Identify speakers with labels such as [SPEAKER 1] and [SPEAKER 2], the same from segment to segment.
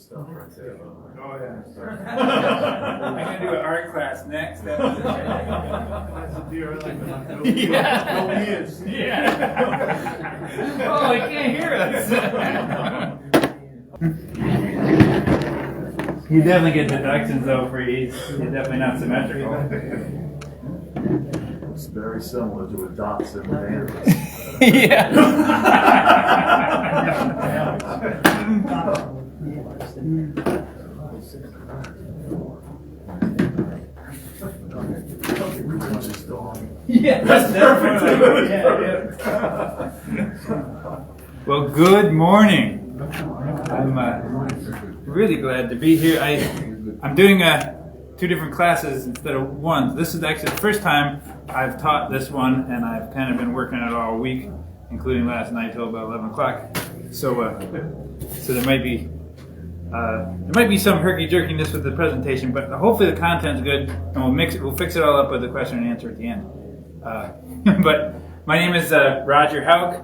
[SPEAKER 1] stuff right there.
[SPEAKER 2] Oh, yeah. I'm going to do an art class next. That's a deer like no ears.
[SPEAKER 3] Yeah. Oh, he can't hear us. You definitely get deductions though for each. You're definitely not symmetrical.
[SPEAKER 1] It's very similar to a Dotson van.
[SPEAKER 3] Yeah. Yeah, that's perfect. Well, good morning. I'm really glad to be here. I'm doing two different classes instead of one. This is actually the first time I've taught this one, and I've kind of been working on it all week, including last night till about 11 o'clock. So there might be some herky-jerkiness with the presentation, but hopefully the content's good, and we'll fix it all up with the question and answer at the end. But my name is Roger Hauk.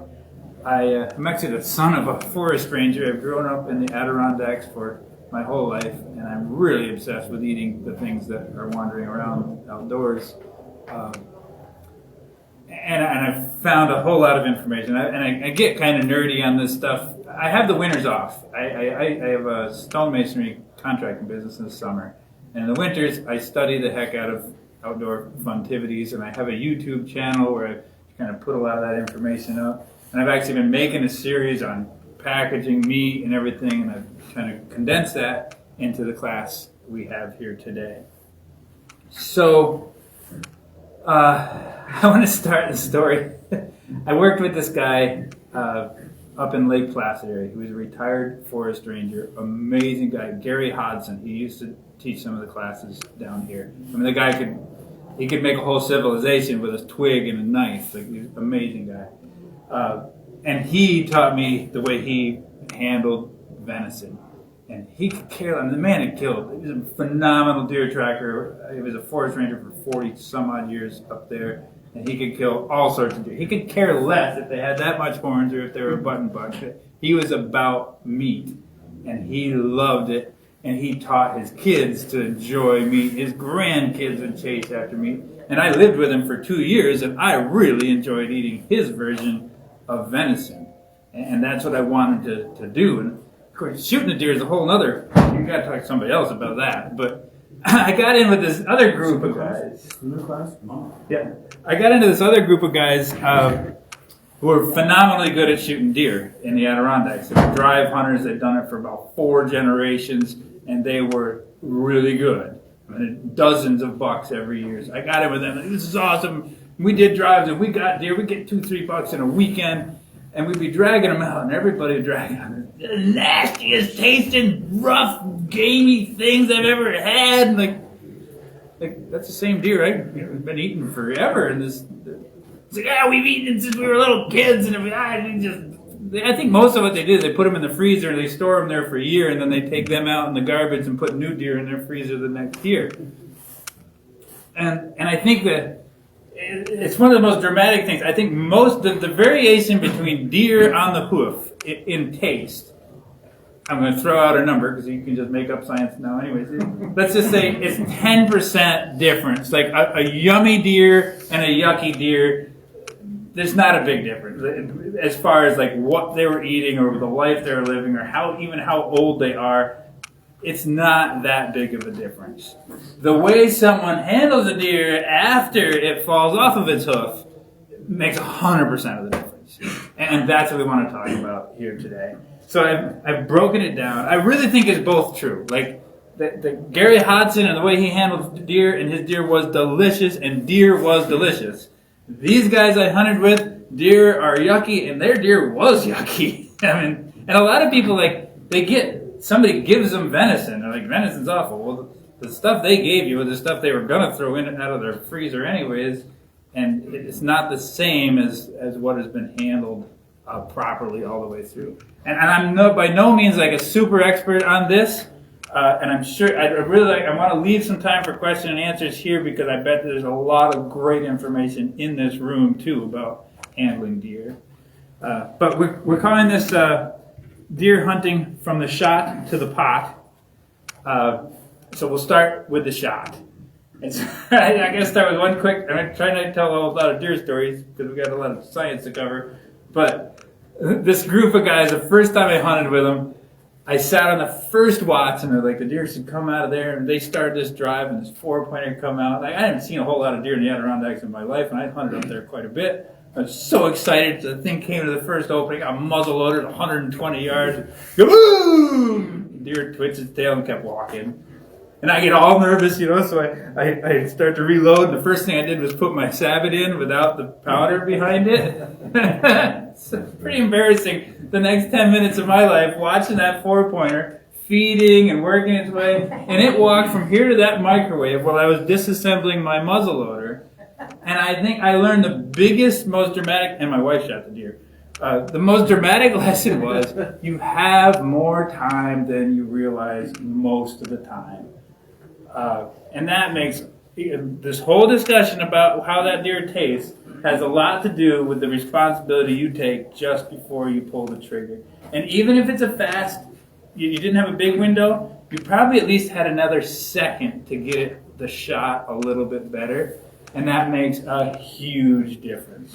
[SPEAKER 3] I'm actually the son of a forest ranger. I've grown up in the Adirondacks for my whole life, and I'm really obsessed with eating the things that are wandering around outdoors. And I've found a whole lot of information, and I get kind of nerdy on this stuff. I have the winters off. I have a stonemasonry contracting business in the summer, and in the winters I study the heck out of outdoor funtivities, and I have a YouTube channel where I kind of put a lot of that information up. And I've actually been making a series on packaging meat and everything, and I've kind of condensed that into the class we have here today. So, I want to start the story. I worked with this guy up in Lake Placid area. He was a retired forest ranger, amazing guy, Gary Hodson. He used to teach some of the classes down here. I mean, the guy could make a whole civilization with a twig and a knife. Like, he was an amazing guy. And he taught me the way he handled venison. And he could kill, and the man had killed. He was a phenomenal deer tracker. He was a forest ranger for 40 some odd years up there. And he could kill all sorts of deer. He could care less if they had that much horns or if they were button bucks. He was about meat. And he loved it. And he taught his kids to enjoy meat. His grandkids would chase after meat. And I lived with him for 2 years, and I really enjoyed eating his version of venison. And that's what I wanted to do. And of course, shooting a deer is a whole other, you got to talk to somebody else about that. But I got in with this other group of guys. Yeah, I got into this other group of guys who were phenomenally good at shooting deer in the Adirondacks. They were drive hunters. They'd done it for about 4 generations, and they were really good. I mean, dozens of bucks every year. So I got in with them. This is awesome. We did drives, and we got deer. We get 2-3 bucks in a weekend, and we'd be dragging them out, and everybody would drag them. The nastiest tasting, rough, gamey things I've ever had. And like that's the same deer I've been eating forever. And it's like, we've eaten it since we were little kids, and I think most of what they do is they put them in the freezer and they store them there for a year, and then they take them out in the garbage and put new deer in their freezer the next year. And I think that it's one of the most dramatic things. I think the variation between deer on the hoof in taste, I'm going to throw out a number because you can just make up science now anyways. Let's just say it's 10% difference. Like a yummy deer and a yucky deer, there's not a big difference as far as like what they were eating or the life they were living or how old they are. It's not that big of a difference. The way someone handles a deer after it falls off of its hoof makes 100% of the difference. And that's what we want to talk about here today. So I've broken it down. I really think it's both true. Like the Gary Hodson and the way he handled deer, and his deer was delicious, and deer was delicious. These guys I hunted with, deer are yucky, and their deer was yucky. I mean, and a lot of people, somebody gives them venison. They're like, venison's awful. Well, the stuff they gave you was the stuff they were going to throw in and out of their freezer anyways, and it's not the same as what has been handled properly all the way through. And I'm by no means like a super expert on this, and I'm sure I want to leave some time for question and answers here because I bet there's a lot of great information in this room too about handling deer. But we're calling this deer hunting from the shot to the pot. So we'll start with the shot. And so I gotta start with one quick, I'm trying not to tell a lot of deer stories because we got a lot of science to cover. But this group of guys, the first time I hunted with them, I sat on the first watts and they're like, the deer should come out of there. And they started this drive and this 4-pointer come out. Like, I hadn't seen a whole lot of deer in the Adirondacks in my life, and I hunted up there quite a bit. I was so excited. The thing came to the first opening. I muzzle loaded 120 yards. Boom! Deer twitched its tail and kept walking. And I get all nervous, so I start to reload. And the first thing I did was put my Avid in without the powder behind it. It's pretty embarrassing. The next 10 minutes of my life watching that 4-pointer feeding and working its way. And it walked from here to that microwave while I was disassembling my muzzle loader. And I think I learned the biggest, most dramatic, and my wife shot the deer. The most dramatic lesson was you have more time than you realize most of the time. And that makes this whole discussion about how that deer tastes has a lot to do with the responsibility you take just before you pull the trigger. And even if it's a fast, you didn't have a big window, you probably at least had another second to get the shot a little bit better. And that makes a huge difference.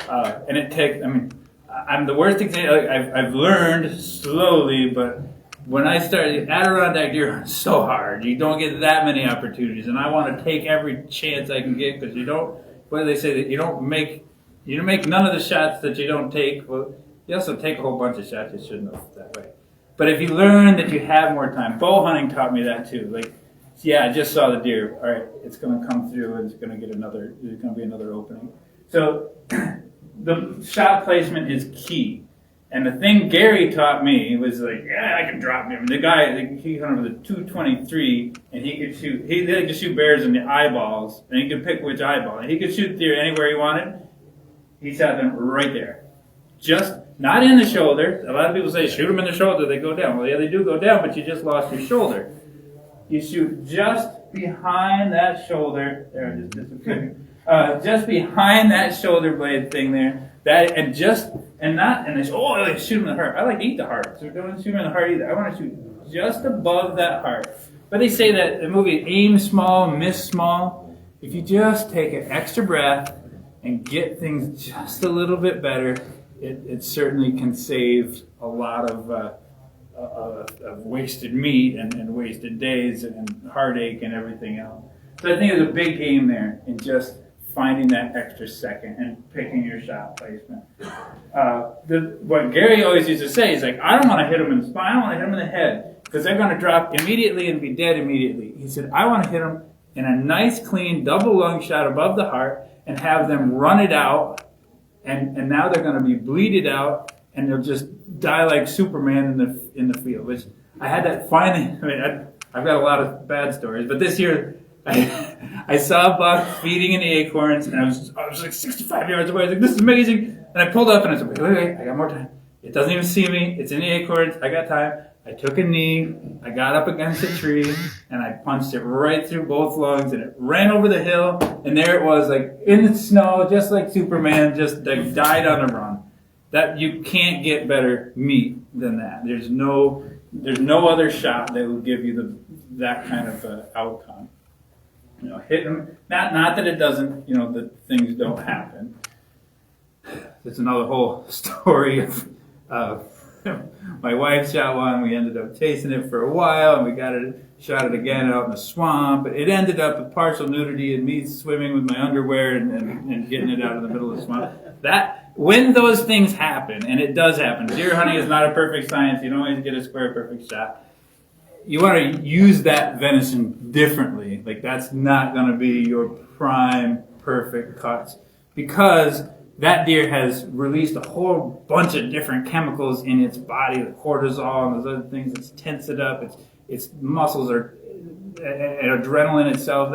[SPEAKER 3] And it takes, I'm the worst example. I've learned slowly, but when I started, Adirondack deer hunt so hard. You don't get that many opportunities, and I want to take every chance I can get because you don't. What do they say? That you don't make none of the shots that you don't take. Well, you also take a whole bunch of shots you shouldn't have that way. But if you learn that you have more time, bow hunting taught me that too. Like, yeah, I just saw the deer. All right, it's going to come through, and it's going to get another. There's going to be another opening. So the shot placement is key. And the thing Gary taught me was like, yeah, I can drop him. The guy, he hunted with a 223, and he could shoot. He like to shoot bears in the eyeballs, and he could pick which eyeball. And he could shoot deer anywhere he wanted. He shot them right there, just not in the shoulder. A lot of people say shoot them in the shoulder, they go down. Well, yeah, they do go down, but you just lost your shoulder. You shoot just behind that shoulder. There, it just disappeared. Just behind that shoulder blade thing there. They say, oh, I shoot him in the heart. I like to eat the heart, so don't shoot him in the heart either. I want to shoot just above that heart. But they say that the movie aim small, miss small. If you just take an extra breath and get things just a little bit better, it certainly can save a lot of wasted meat and wasted days and heartache and everything else. So I think there's a big game there in just finding that extra second and picking your shot placement. What Gary always used to say is like, I don't want to hit them in the spine, I don't want to hit them in the head, because they're going to drop immediately and be dead immediately. He said, I want to hit them in a nice, clean, double lung shot above the heart and have them run it out, and now they're going to be bleeded out, and they'll just die like Superman in the field. Which I had that finally. I've got a lot of bad stories, but this year I saw a buck feeding in the acorns, and I was like 65 yards away. I was like, this is amazing. And I pulled up, and I said, wait, I got more time. It doesn't even see me. It's in the acorns. I got time. I took a knee. I got up against a tree, and I punched it right through both lungs, and it ran over the hill, and there it was, like in the snow, just like Superman, just like died on the run. That you can't get better meat than that. There's no other shot that will give you that kind of outcome. Hit them. Not that it doesn't. That things don't happen. There's another whole story of my wife shot one. We ended up chasing it for a while, and we shot it again out in the swamp. But it ended up with partial nudity and me swimming with my underwear and getting it out in the middle of the swamp. When those things happen, and it does happen, deer hunting is not a perfect science. You don't always get a square perfect shot. You want to use that venison differently. Like, that's not going to be your prime perfect cuts, because that deer has released a whole bunch of different chemicals in its body, the cortisol and those other things. It's tensed it up. Its muscles are, and adrenaline itself.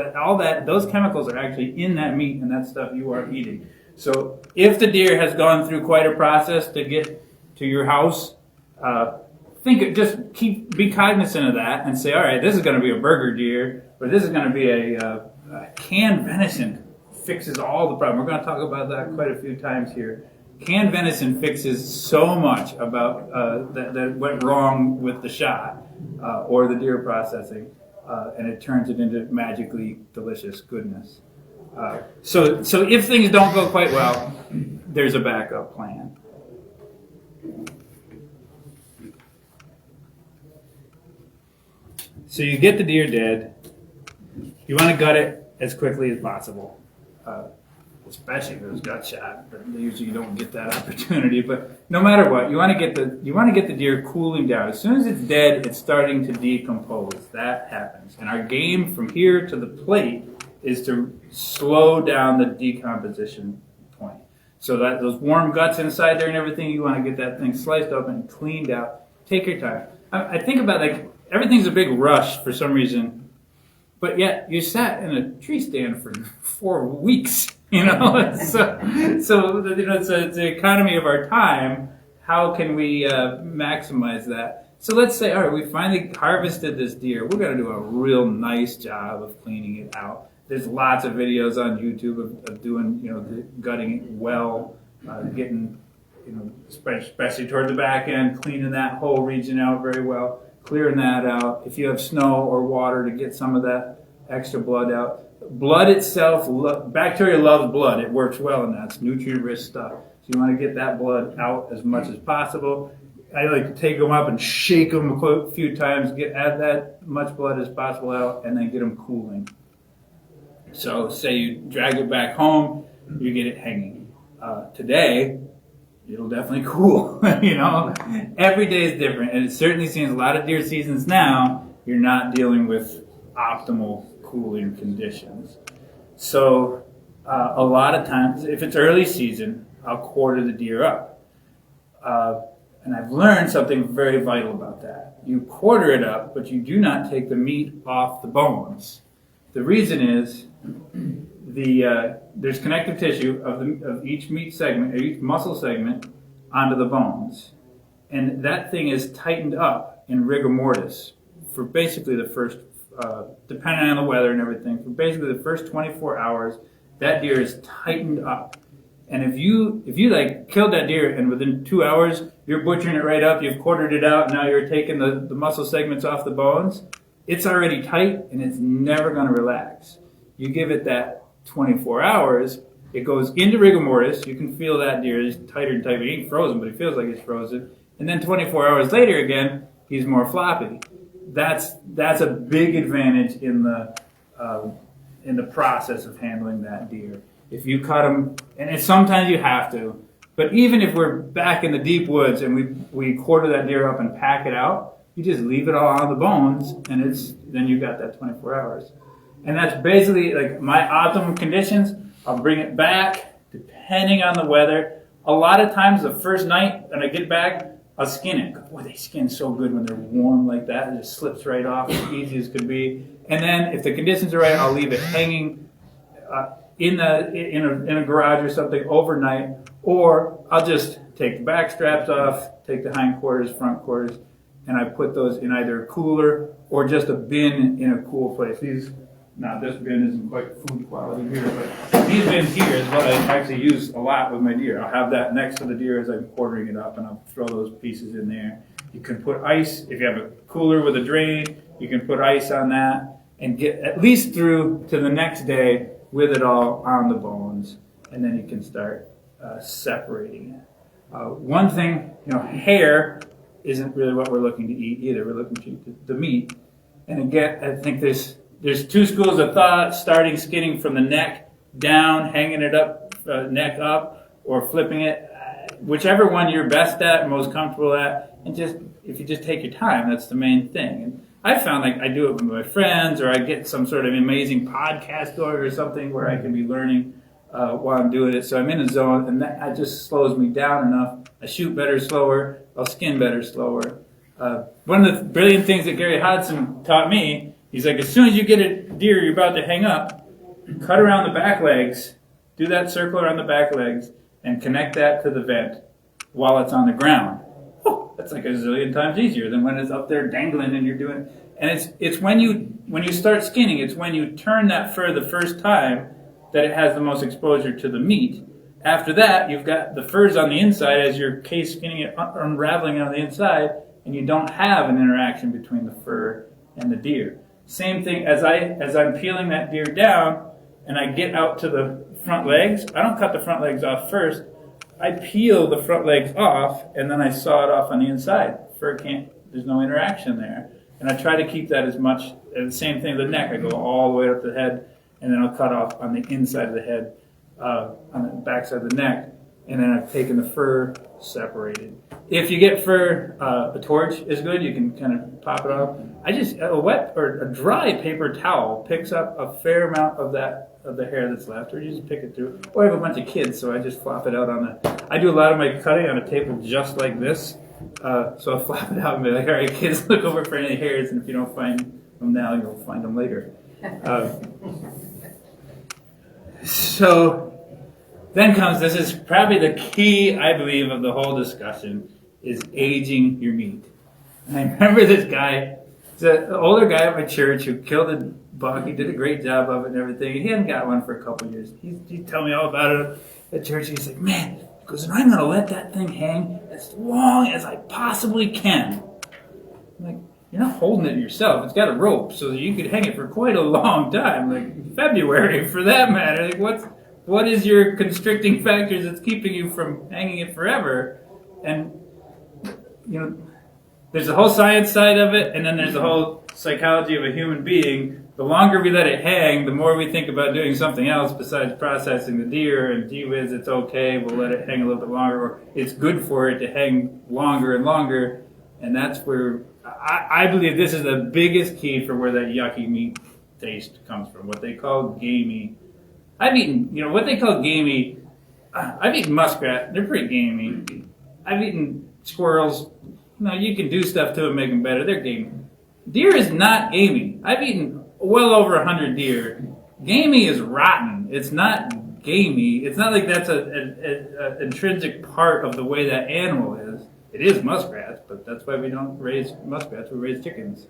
[SPEAKER 3] Those chemicals are actually in that meat and that stuff you are eating. So if the deer has gone through quite a process to get to your house, be cognizant of that and say, all right, this is going to be a burger deer, or this is going to be a canned venison. Fixes all the problem. We're going to talk about that quite a few times here. canned venison fixes so much about that went wrong with the shot or the deer processing, and it turns it into magically delicious goodness. So if things don't go quite well, there's a backup plan. So you get the deer dead. You want to gut it as quickly as possible, especially if it was gut shot. But usually you don't get that opportunity. But no matter what, you want to get the deer cooling down. As soon as it's dead, it's starting to decompose. That happens. And our game from here to the plate is to slow down the decomposition point. So that those warm guts inside there and everything, you want to get that thing sliced up and cleaned out. Take your time. I think about everything's a big rush for some reason, but yet you sat in a tree stand for 4 weeks, So it's the economy of our time. How can we maximize that? So let's say, all right, we finally harvested this deer. We're going to do a real nice job of cleaning it out. There's lots of videos on YouTube of doing, gutting it well, getting, especially toward the back end, cleaning that whole region out very well, clearing that out. If you have snow or water, to get some of that extra blood out. Blood itself, bacteria loves blood. It works well in that. It's nutrient-rich stuff. So you want to get that blood out as much as possible. I like to take them up and shake them a few times, add that much blood as possible out, and then get them cooling. So say you drag it back home, you get it hanging. Today, it'll definitely cool. Every day is different, and it certainly seems a lot of deer seasons now, you're not dealing with optimal cooling conditions. So a lot of times, if it's early season, I'll quarter the deer up. And I've learned something very vital about that. You quarter it up, but you do not take the meat off the bones. The reason is there's connective tissue of each meat segment, or each muscle segment, onto the bones. And that thing is tightened up in rigor mortis for basically the first, depending on the weather and everything, for basically the first 24 hours, that deer is tightened up. And if you killed that deer and within 2 hours, you're butchering it right up, you've quartered it out, now you're taking the muscle segments off the bones, it's already tight and it's never going to relax. You give it that 24 hours, it goes into rigor mortis, you can feel that deer is tighter and tighter. He ain't frozen, but he feels like he's frozen. And then 24 hours later again, he's more floppy. That's a big advantage in the process of handling that deer. If you cut them, and sometimes you have to, but even if we're back in the deep woods and we quarter that deer up and pack it out, you just leave it all on the bones, and then you got that 24 hours. And that's basically like my optimum conditions. I'll bring it back depending on the weather. A lot of times the first night when I get back, I'll skin it. Boy, they skin so good when they're warm like that. It just slips right off as easy as could be. And then if the conditions are right, I'll leave it hanging in a garage or something overnight, or I'll just take the back straps off, take the hind quarters, front quarters, and I put those in either a cooler or just a bin in a cool place. This bin isn't quite food quality here, but these bins here is what I actually use a lot with my deer. I'll have that next to the deer as I'm quartering it up, and I'll throw those pieces in there. You can put ice, if you have a cooler with a drain, you can put ice on that and get at least through to the next day with it all on the bones, and then you can start separating it. One thing, hair isn't really what we're looking to eat either. We're looking to eat the meat. And again, I think there's two schools of thought: starting skinning from the neck down, hanging it up, neck up, or flipping it. Whichever one you're best at, most comfortable at, and if you just take your time, that's the main thing. And I found I do it with my friends, or I get some sort of amazing podcast going or something where I can be learning while I'm doing it. So I'm in a zone, and that just slows me down enough. I shoot better slower. I'll skin better slower. One of the brilliant things that Gary Hodson taught me, he's like, as soon as you get a deer you're about to hang up, cut around the back legs, do that circle around the back legs, and connect that to the vent while it's on the ground. That's like a zillion times easier than when it's up there dangling and you're doing. And it's when you start skinning, it's when you turn that fur the first time that it has the most exposure to the meat. After that, you've got the fur's on the inside as you're case skinning it, unraveling on the inside, and you don't have an interaction between the fur and the deer. Same thing as I'm peeling that deer down, and I get out to the front legs. I don't cut the front legs off first. I peel the front legs off, and then I saw it off on the inside. Fur can't. There's no interaction there, and I try to keep that as much. And the same thing with the neck. I go all the way up the head, and then I'll cut off on the inside of the head. On the backside of the neck, and then I've taken the fur separated. If you get fur, a torch is good. You can kind of pop it off. A wet or a dry paper towel picks up a fair amount of the hair that's left, or you just pick it through. Or I have a bunch of kids, so I just flop it out I do a lot of my cutting on a table just like this. So I'll flop it out and be like, all right, kids, look over for any hairs, and if you don't find them now, you'll find them later. So then comes, this is probably the key, I believe, of the whole discussion, is aging your meat. And I remember this guy, it's an older guy at my church who killed a buck. He did a great job of it and everything. He hadn't got one for a couple of years. He'd tell me all about it at church. He's like, man, he goes, I'm going to let that thing hang as long as I possibly can. I'm like, you're not holding it yourself. It's got a rope, so you could hang it for quite a long time, like February for that matter. Like, what is your constricting factors that's keeping you from hanging it forever? And, there's the whole science side of it, and then there's the whole psychology of a human being. The longer we let it hang, the more we think about doing something else besides processing the deer, and gee whiz, it's okay, we'll let it hang a little bit longer, or it's good for it to hang longer and longer. And that's where I believe this is the biggest key for where that yucky meat taste comes from, what they call gamey. I've eaten, what they call gamey, I've eaten muskrat, they're pretty gamey. I've eaten squirrels, you can do stuff to them, make them better, they're gamey. Deer is not gamey. I've eaten well over 100 deer. Gamey is rotten. It's not gamey. It's not like that's an intrinsic part of the way that animal is. It is muskrats, but that's why we don't raise muskrats, we raise chickens.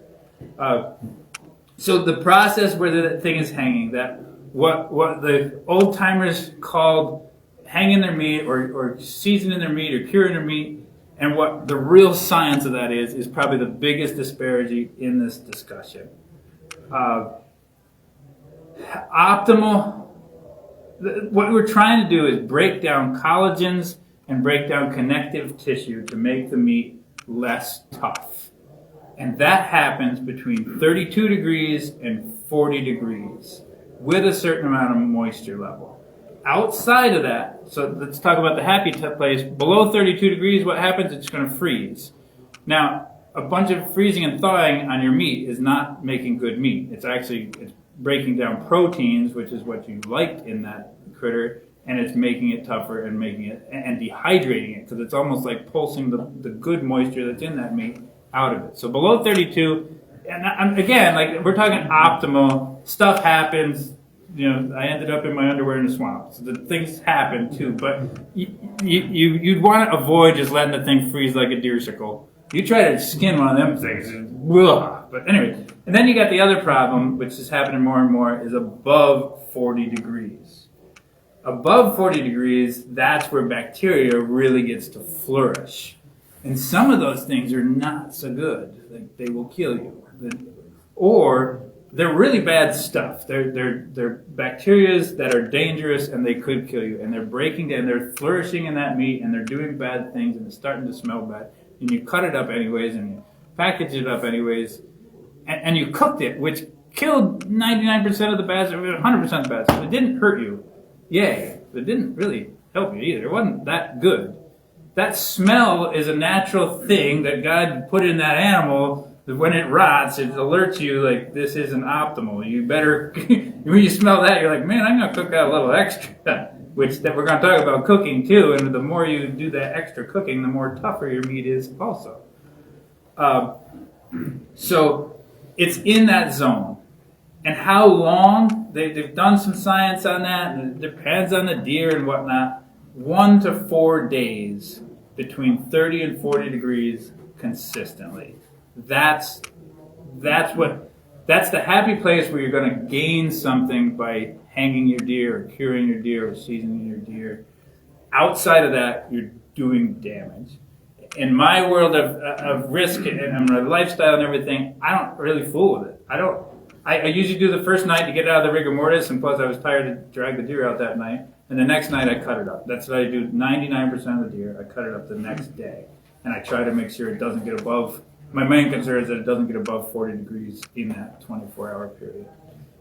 [SPEAKER 3] So the process where the thing is hanging, that what the old timers called hanging their meat or seasoning their meat or curing their meat, and what the real science of that is probably the biggest disparity in this discussion. Optimal, what we're trying to do is break down collagens and break down connective tissue to make the meat less tough. And that happens between 32 degrees and 40 degrees with a certain amount of moisture level. Outside of that, so let's talk about the happy place. Below 32 degrees, what happens? It's going to freeze. Now, a bunch of freezing and thawing on your meat is not making good meat. It's breaking down proteins, which is what you liked in that critter, and it's making it tougher and making it and dehydrating it, because it's almost like pulsing the good moisture that's in that meat out of it. So below 32, and again, like we're talking optimal, stuff happens. I ended up in my underwear in the swamp. So the things happen too, but you'd want to avoid just letting the thing freeze like a deersicle. You try to skin one of them things, ugh. But anyway, and then you got the other problem, which is happening more and more, is above 40 degrees. Above 40 degrees, that's where bacteria really gets to flourish. And some of those things are not so good. Like, they will kill you. Or they're really bad stuff. They're bacterias that are dangerous and they could kill you. And they're breaking down, they're flourishing in that meat and they're doing bad things and it's starting to smell bad. And you cut it up anyways and you package it up anyways. And you cooked it, which killed 99% of the bad, 100% of the bad stuff. It didn't hurt you. Yay. But it didn't really help you either. It wasn't that good. That smell is a natural thing that God put in that animal. That when it rots, it alerts you like this isn't optimal. You better, when you smell that, you're like, man, I'm going to cook that a little extra. Which that we're going to talk about cooking too. And the more you do that extra cooking, the more tougher your meat is also. So it's in that zone. And how long? They've done some science on that, and it depends on the deer and whatnot. 1 to 4 days between 30 and 40 degrees consistently. That's the happy place where you're going to gain something by hanging your deer or curing your deer or seasoning your deer. Outside of that, you're doing damage. In my world of risk and my lifestyle and everything, I don't really fool with it. I usually do the first night to get out of the rigor mortis, and plus I was tired to drag the deer out that night. And the next night I cut it up. That's what I do 99% of the deer. I cut it up the next day. And I try to make sure it doesn't get above, my main concern is that it doesn't get above 40 degrees in that 24-hour period.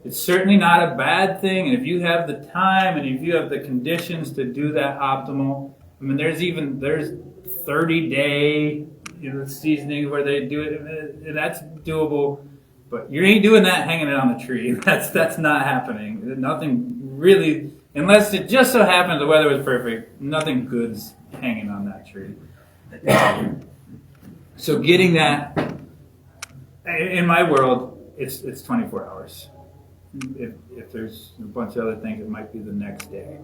[SPEAKER 3] It's certainly not a bad thing, and if you have the time and if you have the conditions to do that optimal, I mean, there's 30-day, seasoning where they do it, and that's doable. But you ain't doing that hanging it on the tree. That's not happening. Nothing really, unless it just so happens the weather was perfect, nothing good's hanging on that tree. So getting that, in my world, it's 24 hours. If there's a bunch of other things, it might be the next day.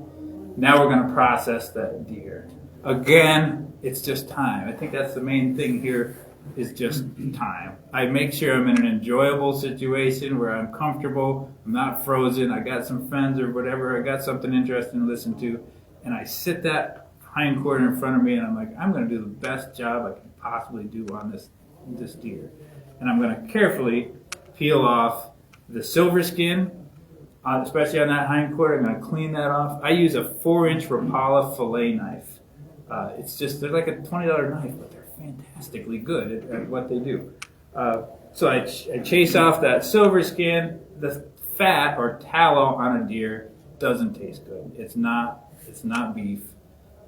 [SPEAKER 3] Now we're going to process that deer. Again, it's just time. I think that's the main thing here, is just time. I make sure I'm in an enjoyable situation where I'm comfortable, I'm not frozen, I got some friends or whatever, I got something interesting to listen to, and I sit that hind quarter in front of me and I'm like, I'm going to do the best job I can possibly do on this deer. And I'm going to carefully peel off the silver skin, especially on that hind quarter. I'm going to clean that off. I use a 4-inch Rapala fillet knife. They're like a $20 knife, but they're fantastically good at what they do. So I chase off that silver skin. The fat or tallow on a deer doesn't taste good. It's not beef.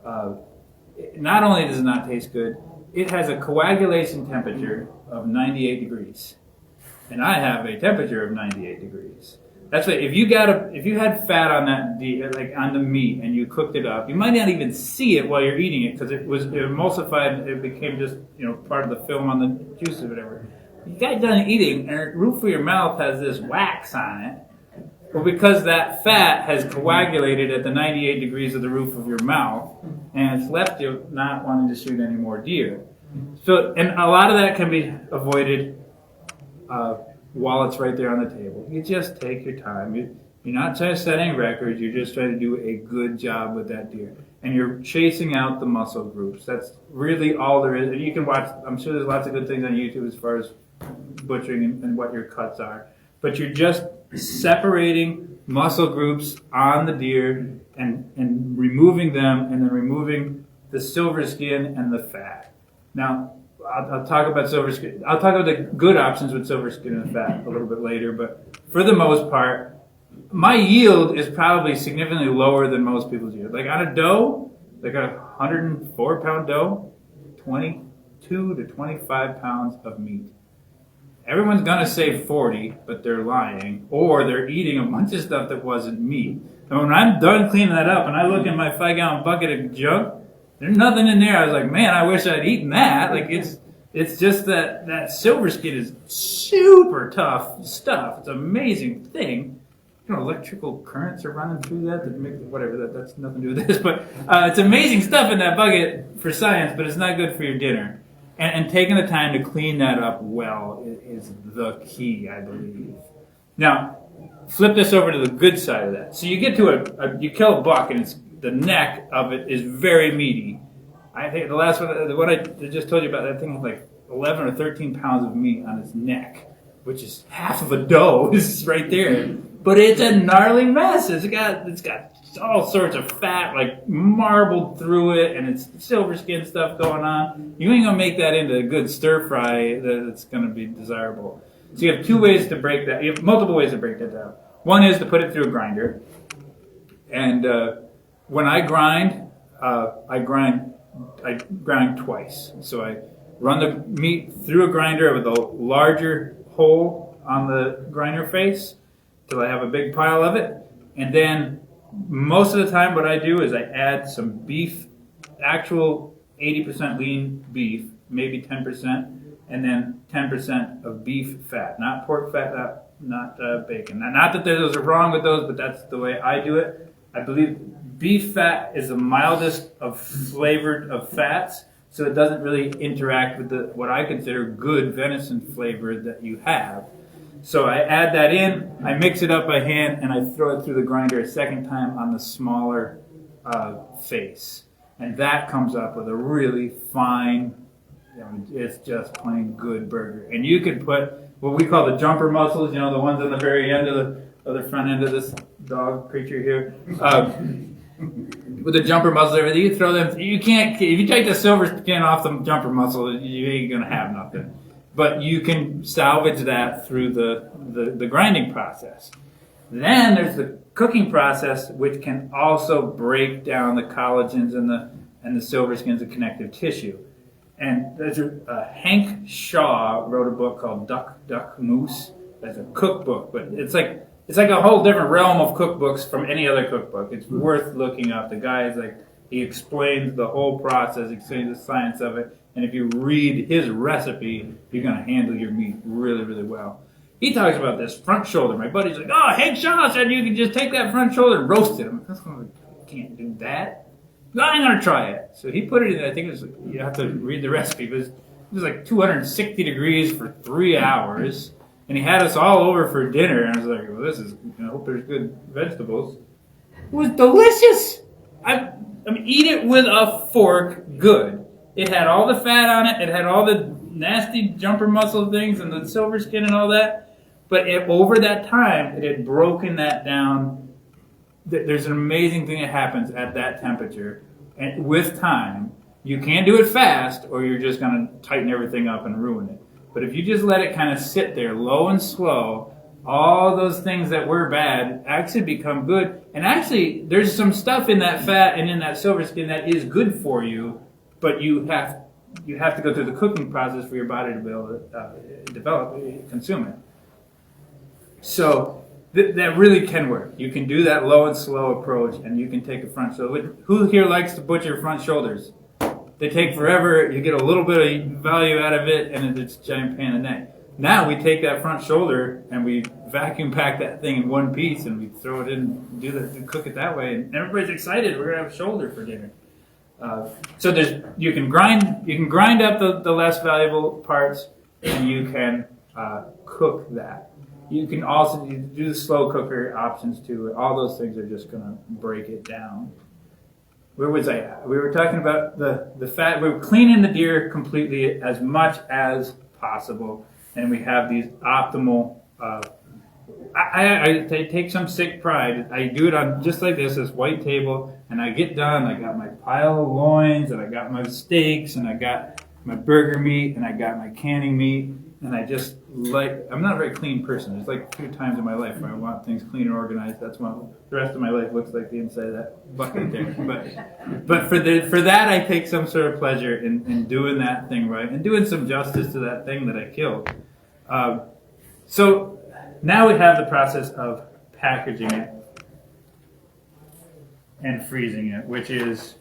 [SPEAKER 3] Not only does it not taste good, it has a coagulation temperature of 98 degrees. And I have a temperature of 98 degrees. That's why if you had fat on that deer, like on the meat, and you cooked it up, you might not even see it while you're eating it because it emulsified. It became just part of the film on the juice or whatever. You got done eating, and the roof of your mouth has this wax on it. Well, because that fat has coagulated at the 98 degrees of the roof of your mouth, and it's left you not wanting to shoot any more deer. So, and a lot of that can be avoided while it's right there on the table. You just take your time. You're not trying to set any records. You're just trying to do a good job with that deer. And you're chasing out the muscle groups. That's really all there is. And you can watch, I'm sure there's lots of good things on YouTube as far as butchering and what your cuts are. But you're just separating muscle groups on the deer and removing them, and then removing the silver skin and the fat. Now, I'll talk about silver skin. I'll talk about the good options with silver skin and fat a little bit later, but for the most part, my yield is probably significantly lower than most people's yield. Like on a doe, like a 104-pound doe, 22 to 25 pounds of meat. Everyone's going to say 40, but they're lying, or they're eating a bunch of stuff that wasn't meat. And when I'm done cleaning that up and I look in my 5-gallon bucket of junk, there's nothing in there. I was like, man, I wish I'd eaten that. Like it's just that silver skin is super tough stuff. It's an amazing thing. Electrical currents are running through that make whatever. That's nothing to do with this, but it's amazing stuff in that bucket for science. But it's not good for your dinner. And taking the time to clean that up well is the key, I believe. Now, flip this over to the good side of that. So you get to you kill a buck, and the neck of it is very meaty. I think the last one, the one I just told you about, that thing was like 11 or 13 pounds of meat on its neck, which is half of a doe. This is right there. But it's a gnarly mess. It's got all sorts of fat like marbled through it, and it's silver skin stuff going on. You ain't gonna make that into a good stir fry that's gonna be desirable. So you have two ways to break that. You have multiple ways to break that down. One is to put it through a grinder, and when I grind twice. So I run the meat through a grinder with a larger hole on the grinder face till I have a big pile of it. And then most of the time what I do is I add some beef, actual 80% lean beef, maybe 10%, and then 10% of beef fat, not pork fat, not bacon. Not that those are wrong with those, but that's the way I do it. I believe beef fat is the mildest of flavored of fats, so it doesn't really interact with what I consider good venison flavor that you have. So I add that in, I mix it up by hand, and I throw it through the grinder a second time on the smaller face. And that comes up with a really fine, it's just plain good burger. And you can put what we call the jumper muscles, the ones on the very end of the front end of this dog creature here. With the jumper muscles, everything, you throw them, you can't, if you take the silver skin off the jumper muscle, you ain't gonna have nothing. But you can salvage that through the grinding process. Then there's the cooking process, which can also break down the collagens and the silver skins of connective tissue. And there's Hank Shaw wrote a book called Duck Moose. That's a cookbook, but it's like a whole different realm of cookbooks from any other cookbook. It's worth looking up. The guy is he explains the whole process, explains the science of it, and if you read his recipe, you're going to handle your meat really, really well. He talks about this front shoulder. My buddy's like, oh, Hank Shaw said you can just take that front shoulder and roast it. I'm like, I can't do that. No, I'm going to try it. So he put it in, I think it was, you have to read the recipe, but it was like 260 degrees for 3 hours. And he had us all over for dinner. And I was like, well, I hope there's good vegetables. It was delicious. I mean, eat it with a fork, good. It had all the fat on it. It had all the nasty jumper muscle things and the silver skin and all that. But over that time, it had broken that down. There's an amazing thing that happens at that temperature. And with time, you can't do it fast or you're just going to tighten everything up and ruin it. But if you just let it kind of sit there low and slow, all those things that were bad actually become good. And actually, there's some stuff in that fat and in that silver skin that is good for you, but you have to go through the cooking process for your body to be able to consume it. So that really can work. You can do that low and slow approach, and you can take a front shoulder. Who here likes to butcher front shoulders? They take forever. You get a little bit of value out of it, and it's a giant pain in the neck. Now we take that front shoulder and we vacuum pack that thing in one piece, and we throw it in, and cook it that way, and everybody's excited. We're gonna have shoulder for dinner. So you can grind up the less valuable parts, and you can cook that. You can also do the slow cooker options too. All those things are just gonna break it down. Where was I at? We were talking about the fat. We were cleaning the deer completely as much as possible, and we have these optimal. I take some sick pride. I do it on just like this white table, and I get done. I got my pile of loins, and I got my steaks, and I got my burger meat, and I got my canning meat, and I just I'm not a very clean person. There's like 2 times in my life where I want things clean and organized. That's why the rest of my life looks like the inside of that bucket there. But for that, I take some sort of pleasure in doing that thing right and doing some justice to that thing that I killed. So now we have the process of packaging it and freezing it, which is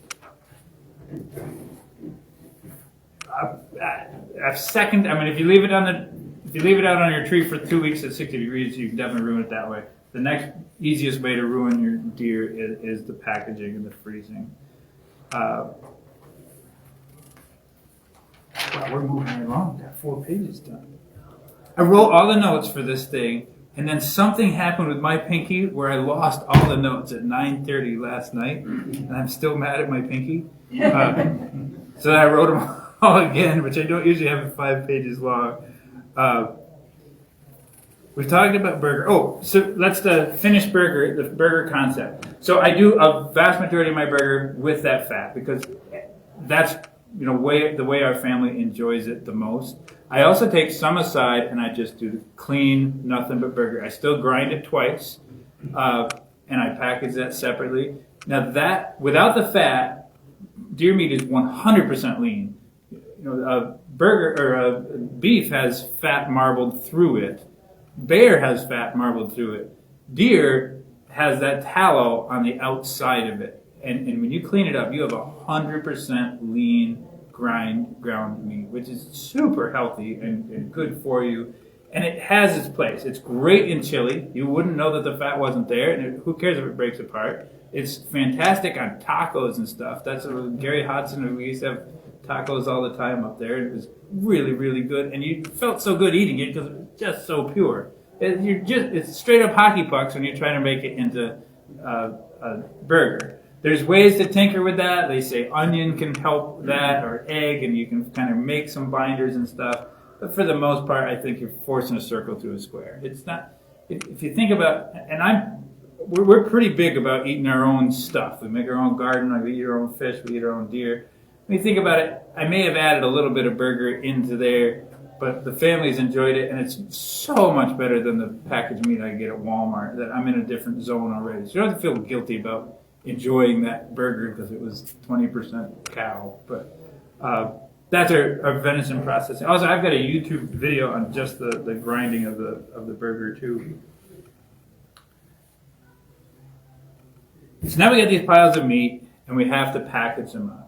[SPEAKER 3] a second. I mean, if you leave it out on your tree for 2 weeks at 60 degrees, you can definitely ruin it that way. The next easiest way to ruin your deer is the packaging and the freezing. Wow, we're moving right along. We've got 4 pages done. I wrote all the notes for this thing, and then something happened with my pinky where I lost all the notes at 9:30 last night, and I'm still mad at my pinky. So I wrote them all again, which I don't usually have 5 pages long. We talked about burger. Oh, so let's finish burger, the burger concept. So I do a vast majority of my burger with that fat because that's the way our family enjoys it the most. I also take some aside and I just do the clean, nothing but burger. I still grind it twice, and I package that separately. Now that without the fat, deer meat is 100% lean. Beef has fat marbled through it. Bear has fat marbled through it. Deer has that tallow on the outside of it. And when you clean it up, you have 100% lean ground meat, which is super healthy and good for you. And it has its place. It's great in chili. You wouldn't know that the fat wasn't there, and who cares if it breaks apart. It's fantastic on tacos and stuff. That's Gary Hodson, we used to have tacos all the time up there, and it was really, really good. And you felt so good eating it because it was just so pure. It's straight up hockey pucks when you're trying to make it into a burger. there's ways to tinker with that. They say onion can help that, or egg, and you can kind of make some binders and stuff. But for the most part, I think you're forcing a circle through a square. It's not, if you think about, and we're pretty big about eating our own stuff. We make our own garden, we eat our own fish, we eat our own deer. When you think about it, I may have added a little bit of burger into there, but the families enjoyed it, and it's so much better than the packaged meat I get at Walmart that I'm in a different zone already. So you don't have to feel guilty about enjoying that burger because it was 20% cow. But that's our venison processing. Also, I've got a YouTube video on just the grinding of the burger too. So now we got these piles of meat, and we have to package them up.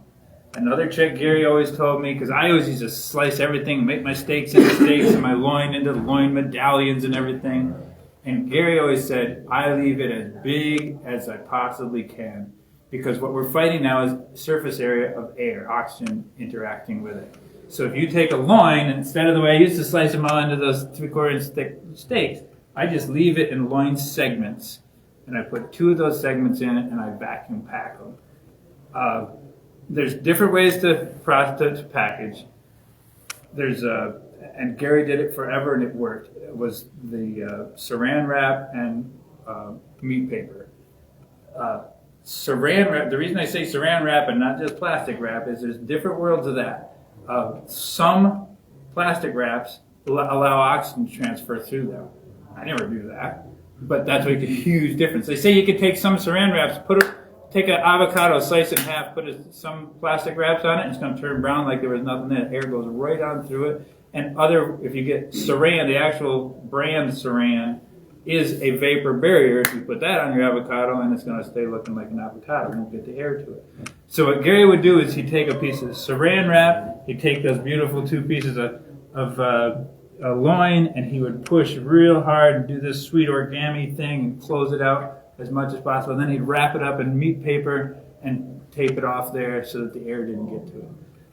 [SPEAKER 3] Another trick Gary always told me, because I always used to slice everything, make my steaks into steaks and my loin into loin medallions and everything. And Gary always said, I leave it as big as I possibly can, because what we're fighting now is surface area of air, oxygen interacting with it. So if you take a loin, instead of the way I used to slice them all into those 3/4 inch thick steaks, I just leave it in loin segments. And I put 2 of those segments in it, and I vacuum pack them. There's different ways to package. There's and Gary did it forever, and it worked. It was the saran wrap and meat paper. Saran wrap. The reason I say saran wrap and not just plastic wrap is there's different worlds of that. Some plastic wraps allow oxygen to transfer through them. I never do that, but that's makes a huge difference. They say you could take some saran wraps, take an avocado, slice it in half, put some plastic wraps on it, and it's going to turn brown like there was nothing in it. Air goes right on through it. And if you get saran, the actual brand saran is a vapor barrier. If you put that on your avocado, and it's going to stay looking like an avocado, it won't get the air to it. So what Gary would do is he'd take a piece of saran wrap, he'd take those beautiful 2 pieces of a loin, and he would push real hard and do this sweet origami thing and close it out as much as possible. And then he'd wrap it up in meat paper and tape it off there so that the air didn't get to it.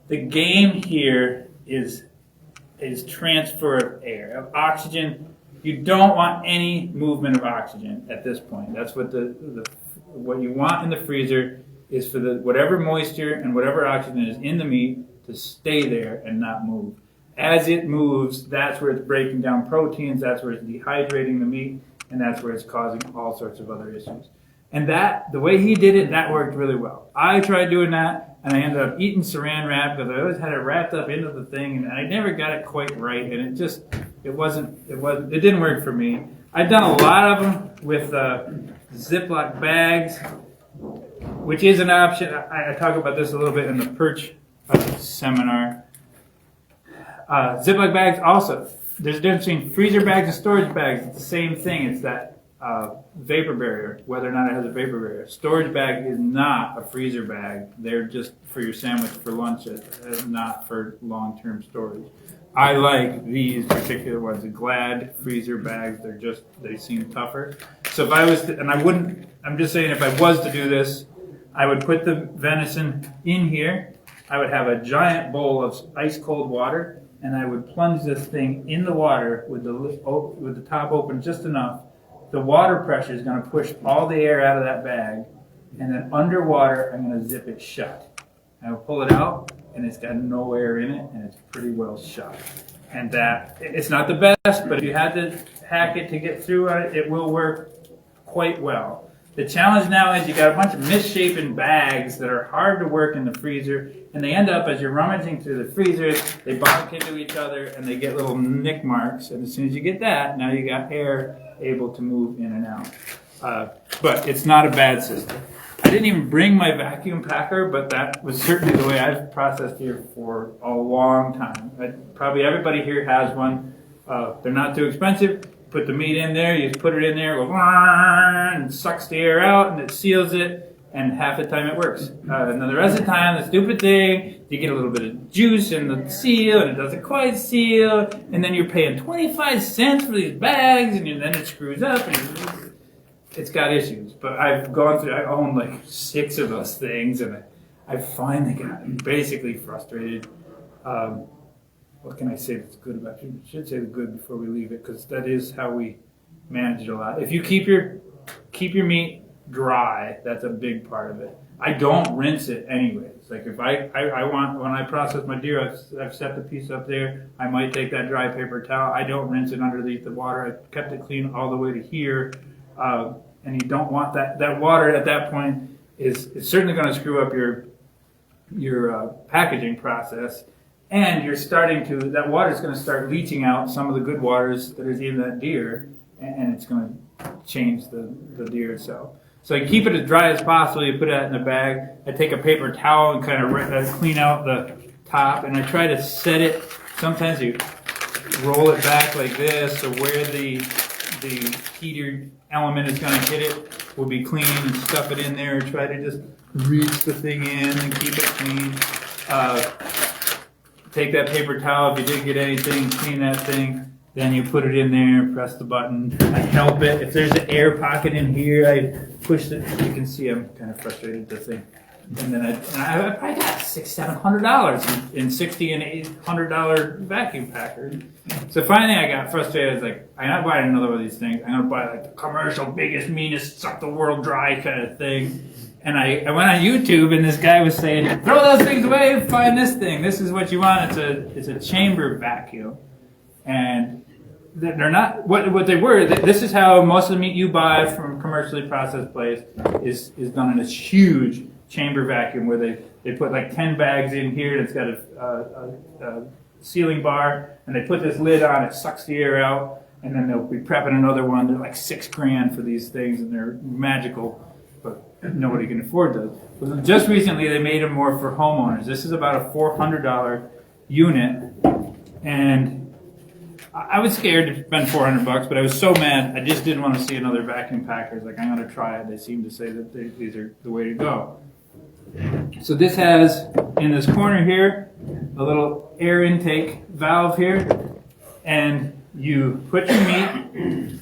[SPEAKER 3] The game here is transfer of air, of oxygen. You don't want any movement of oxygen at this point. That's what what you want in the freezer is for whatever moisture and whatever oxygen is in the meat to stay there and not move. As it moves, that's where it's breaking down proteins, that's where it's dehydrating the meat, and that's where it's causing all sorts of other issues. And the way he did it, that worked really well. I tried doing that, and I ended up eating saran wrap because I always had it wrapped up into the thing, and I never got it quite right, and it didn't work for me. I've done a lot of them with Ziploc bags, which is an option. I talk about this a little bit in the perch seminar. Ziploc bags also. There's a difference between freezer bags and storage bags. It's the same thing. It's that vapor barrier, whether or not it has a vapor barrier. Storage bag is not a freezer bag. They're just for your sandwich for lunch, not for long-term storage. I like these particular ones, the Glad freezer bags. They seem tougher. So if I was to, and I wouldn't, I'm just saying if I was to do this, I would put the venison in here. I would have a giant bowl of ice cold water, and I would plunge this thing in the water with the top open just enough. The water pressure is going to push all the air out of that bag, and then underwater, I'm going to zip it shut. I'll pull it out, and it's got no air in it, and it's pretty well shut. And it's not the best, but if you had to hack it to get through it, it will work quite well. The challenge now is you got a bunch of misshapen bags that are hard to work in the freezer, and they end up, as you're rummaging through the freezer, they bonk into each other, and they get little nick marks. And as soon as you get that, now you got air able to move in and out. But it's not a bad system. I didn't even bring my vacuum packer, but that was certainly the way I've processed here for a long time. Probably everybody here has one. They're not too expensive. Put the meat in there, you put it in there, it goes, and sucks the air out, and it seals it, and half the time it works. And then the rest of the time, the stupid thing, you get a little bit of juice in the seal, and it doesn't quite seal, and then you're paying 25 cents for these bags, and then it screws up, and it's got issues. But I own like 6 of those things, and I finally got basically frustrated. What can I say that's good about it? I should say the good before we leave it, because that is how we manage it a lot. If you keep your meat dry, that's a big part of it. I don't rinse it anyways. Like if I want, when I process my deer, I've set the piece up there. I might take that dry paper towel. I don't rinse it underneath the water. I kept it clean all the way to here. And you don't want that water at that point is certainly going to screw up your packaging process. And that water is going to start leaching out some of the good waters that is in that deer, and it's going to change the deer itself. So you keep it as dry as possible. You put it in a bag. I take a paper towel and kind of clean out the top, and I try to set it. Sometimes you roll it back like this, so where the heater element is going to hit it will be clean, and stuff it in there. Try to just reach the thing in and keep it clean. Take that paper towel, if you did get anything, clean that thing. Then you put it in there, press the button. I help it. If there's an air pocket in here, I push it. You can see I'm kind of frustrated with the thing. And then I got $600-700 in $60 and $800 vacuum packer. So finally I got frustrated. I was like, I'm not buying another one of these things. I'm gonna buy like the commercial, biggest, meanest, suck the world dry kind of thing. And I went on YouTube, and this guy was saying, throw those things away, find this thing. This is what you want. It's a chamber vacuum. And they're not what they were. This is how most of the meat you buy from commercially processed place is done in this huge chamber vacuum where they put like 10 bags in here, and it's got a sealing bar, and they put this lid on, it sucks the air out, and then they'll be prepping another one. They're like $6,000 for these things, and they're magical, but nobody can afford those. But just recently they made them more for homeowners. This is about a $400 unit, and I was scared to spend $400, but I was so mad I just didn't want to see another vacuum packer. I was like, I'm going to try it. They seem to say that these are the way to go. So this has, in this corner here, a little air intake valve here, and you put your meat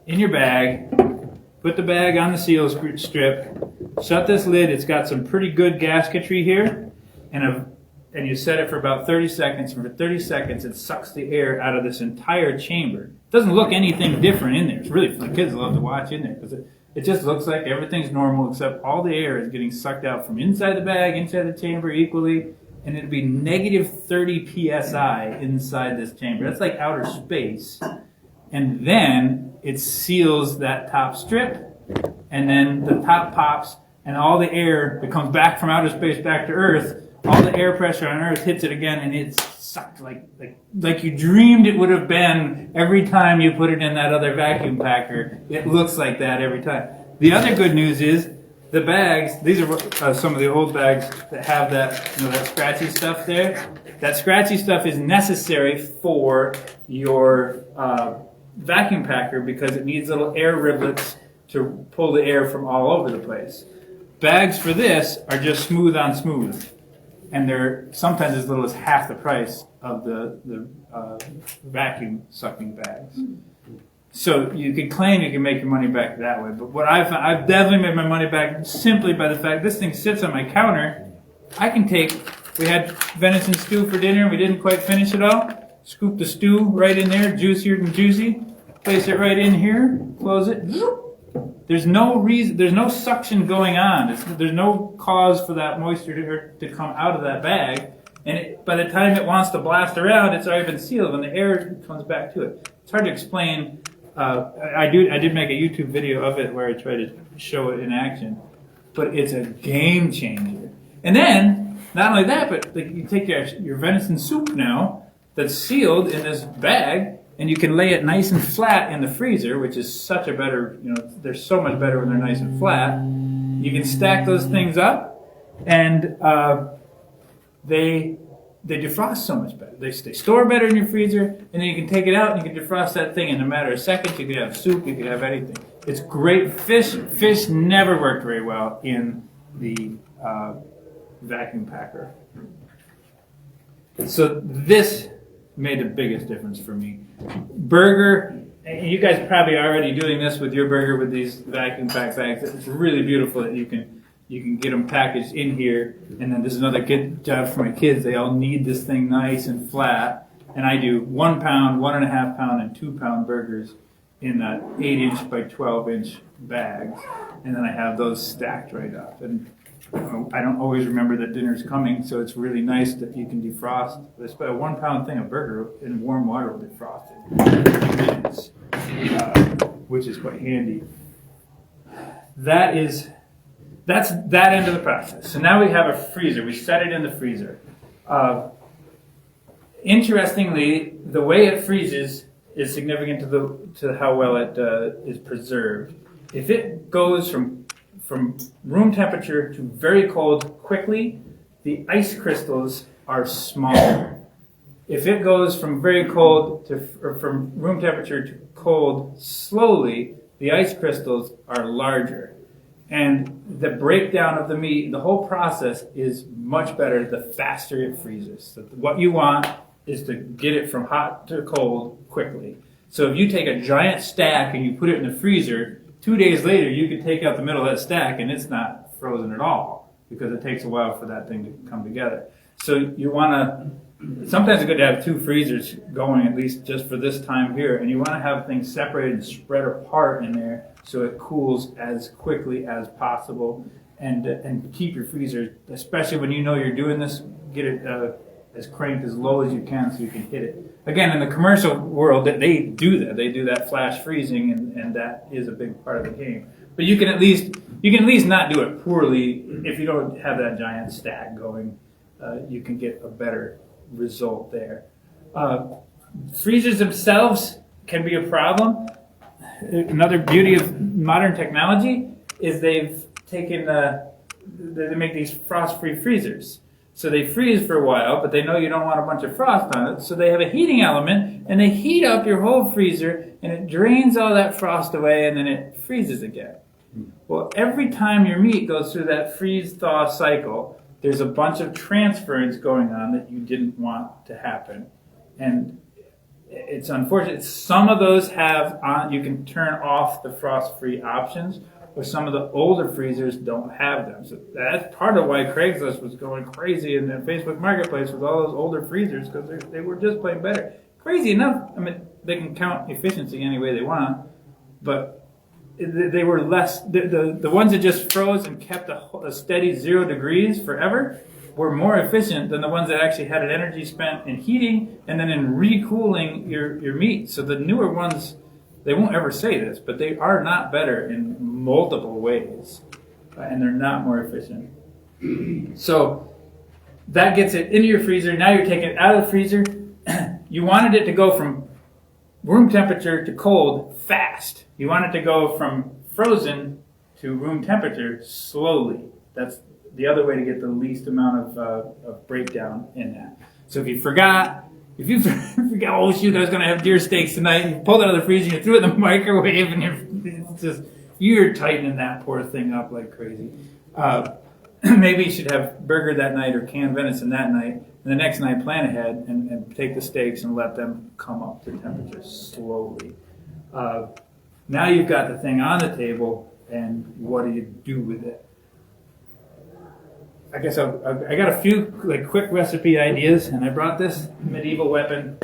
[SPEAKER 3] in your bag, put the bag on the seal strip, shut this lid. It's got some pretty good gasketry here, and you set it for about 30 seconds, and for 30 seconds it sucks the air out of this entire chamber. It doesn't look anything different in there. It's really fun. Kids love to watch in there because it just looks like everything's normal, except all the air is getting sucked out from inside the bag, inside the chamber equally, and it'll be negative 30 psi inside this chamber. That's like outer space. And then it seals that top strip, and then the top pops, and all the air that comes back from outer space back to Earth, all the air pressure on Earth hits it again, and it's sucked like you dreamed it would have been every time you put it in that other vacuum packer. It looks like that every time. The other good news is the bags. These are some of the old bags that have that that scratchy stuff there. That scratchy stuff is necessary for your vacuum packer because it needs little air rivulets to pull the air from all over the place. Bags for this are just smooth on smooth. And they're sometimes as little as half the price of the vacuum sucking bags. So you can claim you can make your money back that way. But what I've definitely made my money back simply by the fact this thing sits on my counter. We had venison stew for dinner. We didn't quite finish it all. Scoop the stew right in there, juicier than juicy. Place it right in here. Close it. There's no reason, there's no suction going on. There's no cause for that moisture to come out of that bag. And by the time it wants to blast around, it's already been sealed when the air comes back to it. It's hard to explain. I did make a YouTube video of it where I try to show it in action. But it's a game changer. And then, not only that, but you take your venison soup now that's sealed in this bag, and you can lay it nice and flat in the freezer, which is such a better, they're so much better when they're nice and flat. You can stack those things up, and they defrost so much better. They store better in your freezer, and then you can take it out and you can defrost that thing in a matter of seconds. You could have soup, you could have anything. It's great. Fish never worked very well in the vacuum packer. So this made the biggest difference for me. Burger, and you guys are probably already doing this with your burger with these vacuum pack bags. It's really beautiful that you can get them packaged in here. And then this is another good job for my kids. They all need this thing nice and flat. And I do 1 pound, 1.5 pound, and 2 pound burgers in 8-inch by 12-inch bags. And then I have those stacked right up. And I don't always remember that dinner's coming, so it's really nice that you can defrost. This a 1 pound thing of burger in warm water will defrost it in minutes, which is quite handy. That's that end of the process. So now we have a freezer. We set it in the freezer. Interestingly, the way it freezes is significant to how well it is preserved. If it goes from room temperature to very cold quickly, the ice crystals are smaller. If it goes from very cold from room temperature to cold slowly, the ice crystals are larger. And the breakdown of the meat, the whole process is much better the faster it freezes. So what you want is to get it from hot to cold quickly. So if you take a giant stack and you put it in the freezer, 2 days later you could take out the middle of that stack and it's not frozen at all because it takes a while for that thing to come together. So you want to, sometimes it's good to have 2 freezers going at least just for this time here, and you want to have things separated and spread apart in there so it cools as quickly as possible, and keep your freezer, especially when you know you're doing this, get it as cranked as low as you can so you can hit it. Again, in the commercial world, they do that. They do that flash freezing, and that is a big part of the game. But you can at least not do it poorly if you don't have that giant stack going. You can get a better result there. Freezers themselves can be a problem. Another beauty of modern technology is they've taken they make these frost-free freezers. So they freeze for a while, but they know you don't want a bunch of frost on it, so they have a heating element, and they heat up your whole freezer, and it drains all that frost away, and then it freezes again. Well, every time your meat goes through that freeze-thaw cycle, there's a bunch of transference going on that you didn't want to happen. And it's unfortunate. Some of those have you can turn off the frost-free options, or some of the older freezers don't have them. So that's part of why Craigslist was going crazy in the Facebook Marketplace with all those older freezers, because they were just playing better. Crazy enough, I mean, they can count efficiency any way they want, but they were less, the ones that just froze and kept a steady 0 degrees forever were more efficient than the ones that actually had an energy spent in heating and then in recooling your meat. So the newer ones, they won't ever say this, but they are not better in multiple ways, and they're not more efficient. So that gets it into your freezer. Now you're taking it out of the freezer. You wanted it to go from room temperature to cold fast. You want it to go from frozen to room temperature slowly. That's the other way to get the least amount of breakdown in that. So if you forgot, oh shoot, I was going to have deer steaks tonight, and you pulled it out of the freezer, you threw it in the microwave, and you're tightening that poor thing up like crazy. Maybe you should have burger that night or canned venison that night, and the next night plan ahead and take the steaks and let them come up to temperature slowly. Now you've got the thing on the table, and what do you do with it? I guess I got a few quick recipe ideas, and I brought this medieval weapon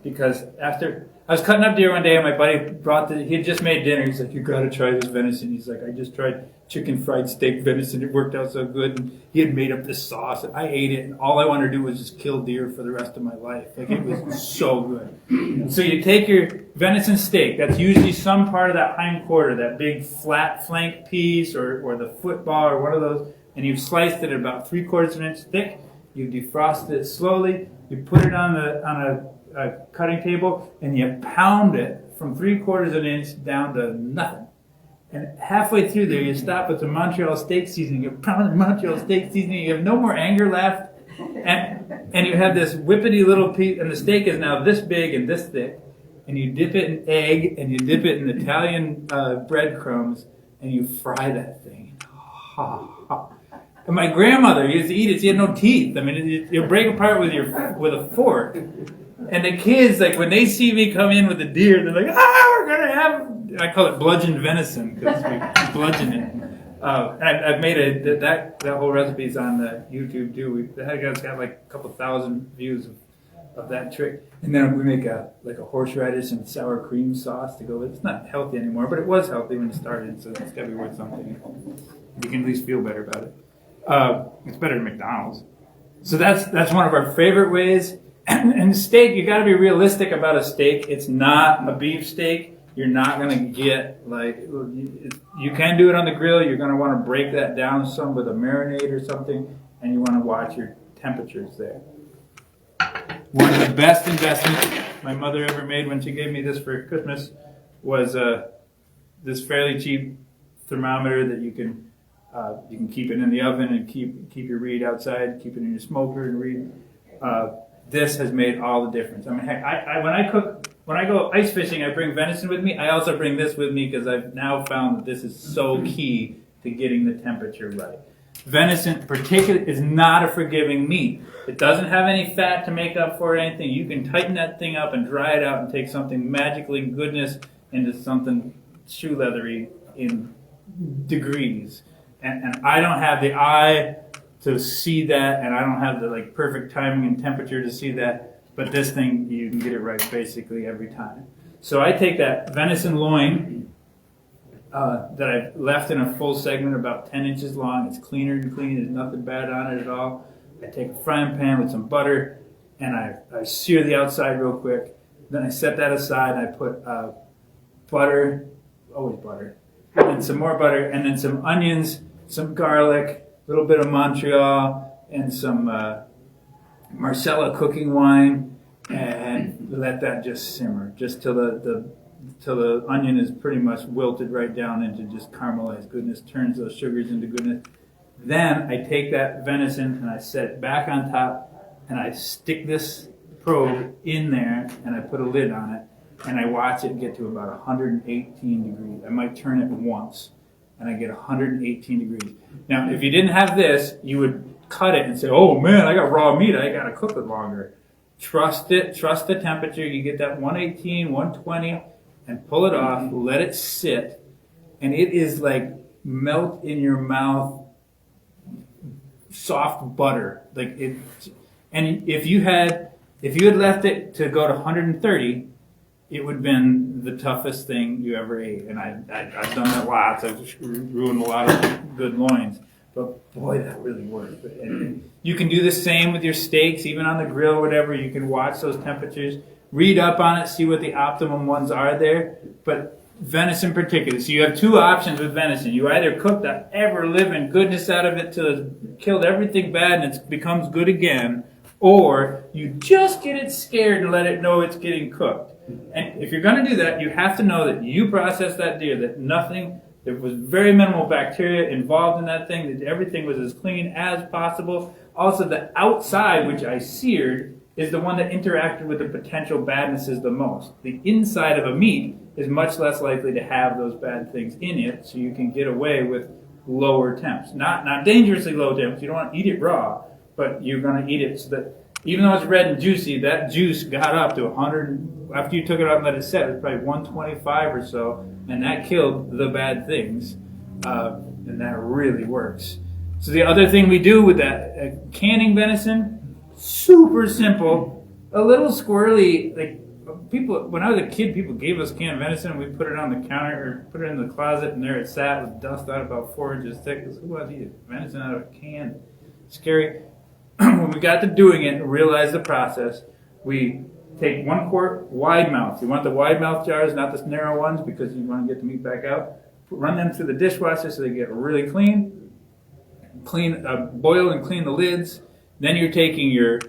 [SPEAKER 3] because after I was cutting up deer one day, and my buddy he had just made dinner. He's like, "You got to try this venison." He's like, "I just tried chicken fried steak venison. It worked out so good." And he had made up this sauce, and I ate it, and all I wanted to do was just kill deer for the rest of my life. It was so good. So you take your venison steak. That's usually some part of that hind quarter, that big flat flank piece, or the football, or one of those. And you've sliced it about 3/4 of an inch thick. You defrost it slowly. You put it on a cutting table, and you pound it from 3/4 of an inch down to nothing. And halfway through there, you stop with the Montreal steak seasoning. You pound the Montreal steak seasoning. You have no more anger left, and you have this whippity little piece. And the steak is now this big and this thick. And you dip it in egg, and you dip it in Italian breadcrumbs, and you fry that thing. And my grandmother used to eat it. She had no teeth. I mean, you break apart with a fork. And the kids, when they see me come in with the deer, they're like, we're going to have, I call it bludgeoned venison, because we bludgeon it. And I've made that whole recipe's on the YouTube too. That guy's got a couple thousand views of that trick. And then we make a horseradish and sour cream sauce to go with it. It's not healthy anymore, but it was healthy when it started, so it's got to be worth something. You can at least feel better about it. It's better than McDonald's. So that's one of our favorite ways. And steak, you got to be realistic about a steak. It's not a beef steak. You're not going to get you can do it on the grill. You're going to want to break that down some with a marinade or something, and you want to watch your temperatures there. One of the best investments my mother ever made when she gave me this for Christmas was this fairly cheap thermometer that you can keep it in the oven and keep your read outside, keep it in your smoker and read. This has made all the difference. I mean, heck, when I go ice fishing, I bring venison with me. I also bring this with me because I've now found that this is so key to getting the temperature right. Venison, particularly, is not a forgiving meat. It doesn't have any fat to make up for anything. You can tighten that thing up and dry it out and take something magically goodness into something shoe leathery in degrees. And I don't have the eye to see that, and I don't have the perfect timing and temperature to see that. But this thing, you can get it right basically every time. So I take that venison loin that I've left in a full segment about 10 inches long. It's cleaner and clean. There's nothing bad on it at all. I take a frying pan with some butter, and I sear the outside real quick. Then I set that aside, and I put butter, always butter, and some more butter, and then some onions, some garlic, a little bit of Montreal, and some Marcella cooking wine, and let that just simmer, just till the onion is pretty much wilted right down into just caramelized goodness, turns those sugars into goodness. Then I take that venison and I set it back on top, and I stick this probe in there, and I put a lid on it, and I watch it get to about 118 degrees. I might turn it once, and I get 118 degrees. Now, if you didn't have this, you would cut it and say, oh man, I got raw meat, I got to cook it longer. Trust it, trust the temperature. You get that 118, 120, and pull it off, let it sit, and it is like melt in your mouth, soft butter. And if you had left it to go to 130, it would have been the toughest thing you ever ate. And I've done that lots. I've ruined a lot of good loins. But boy, that really worked. And you can do the same with your steaks, even on the grill or whatever. You can watch those temperatures, read up on it, see what the optimum ones are there. But venison particularly. So you have two options with venison. You either cook the ever-living goodness out of it till it's killed everything bad and it becomes good again, or you just get it scared and let it know it's getting cooked. And if you're going to do that, you have to know that you processed that deer, that there was very minimal bacteria involved in that thing, that everything was as clean as possible. Also, the outside, which I seared, is the one that interacted with the potential badnesses the most. The inside of a meat is much less likely to have those bad things in it, so you can get away with lower temps. Not dangerously low temps. You don't want to eat it raw, but you're going to eat it so that even though it's red and juicy, that juice got up to 100. After you took it out and let it set, it was probably 125 or so, and that killed the bad things, and that really works. So the other thing we do with that canning venison, super simple, a little squirrely. People, when I was a kid, people gave us canned venison, and we put it on the counter or put it in the closet, and there it sat with dust on it about 4 inches thick. Who wants to eat venison out of a can? Scary. When we got to doing it and realized the process, we take 1 quart wide mouth. You want the wide mouth jars, not the narrow ones, because you want to get the meat back out. Run them through the dishwasher so they get really clean. Boil and clean the lids. Then you're taking your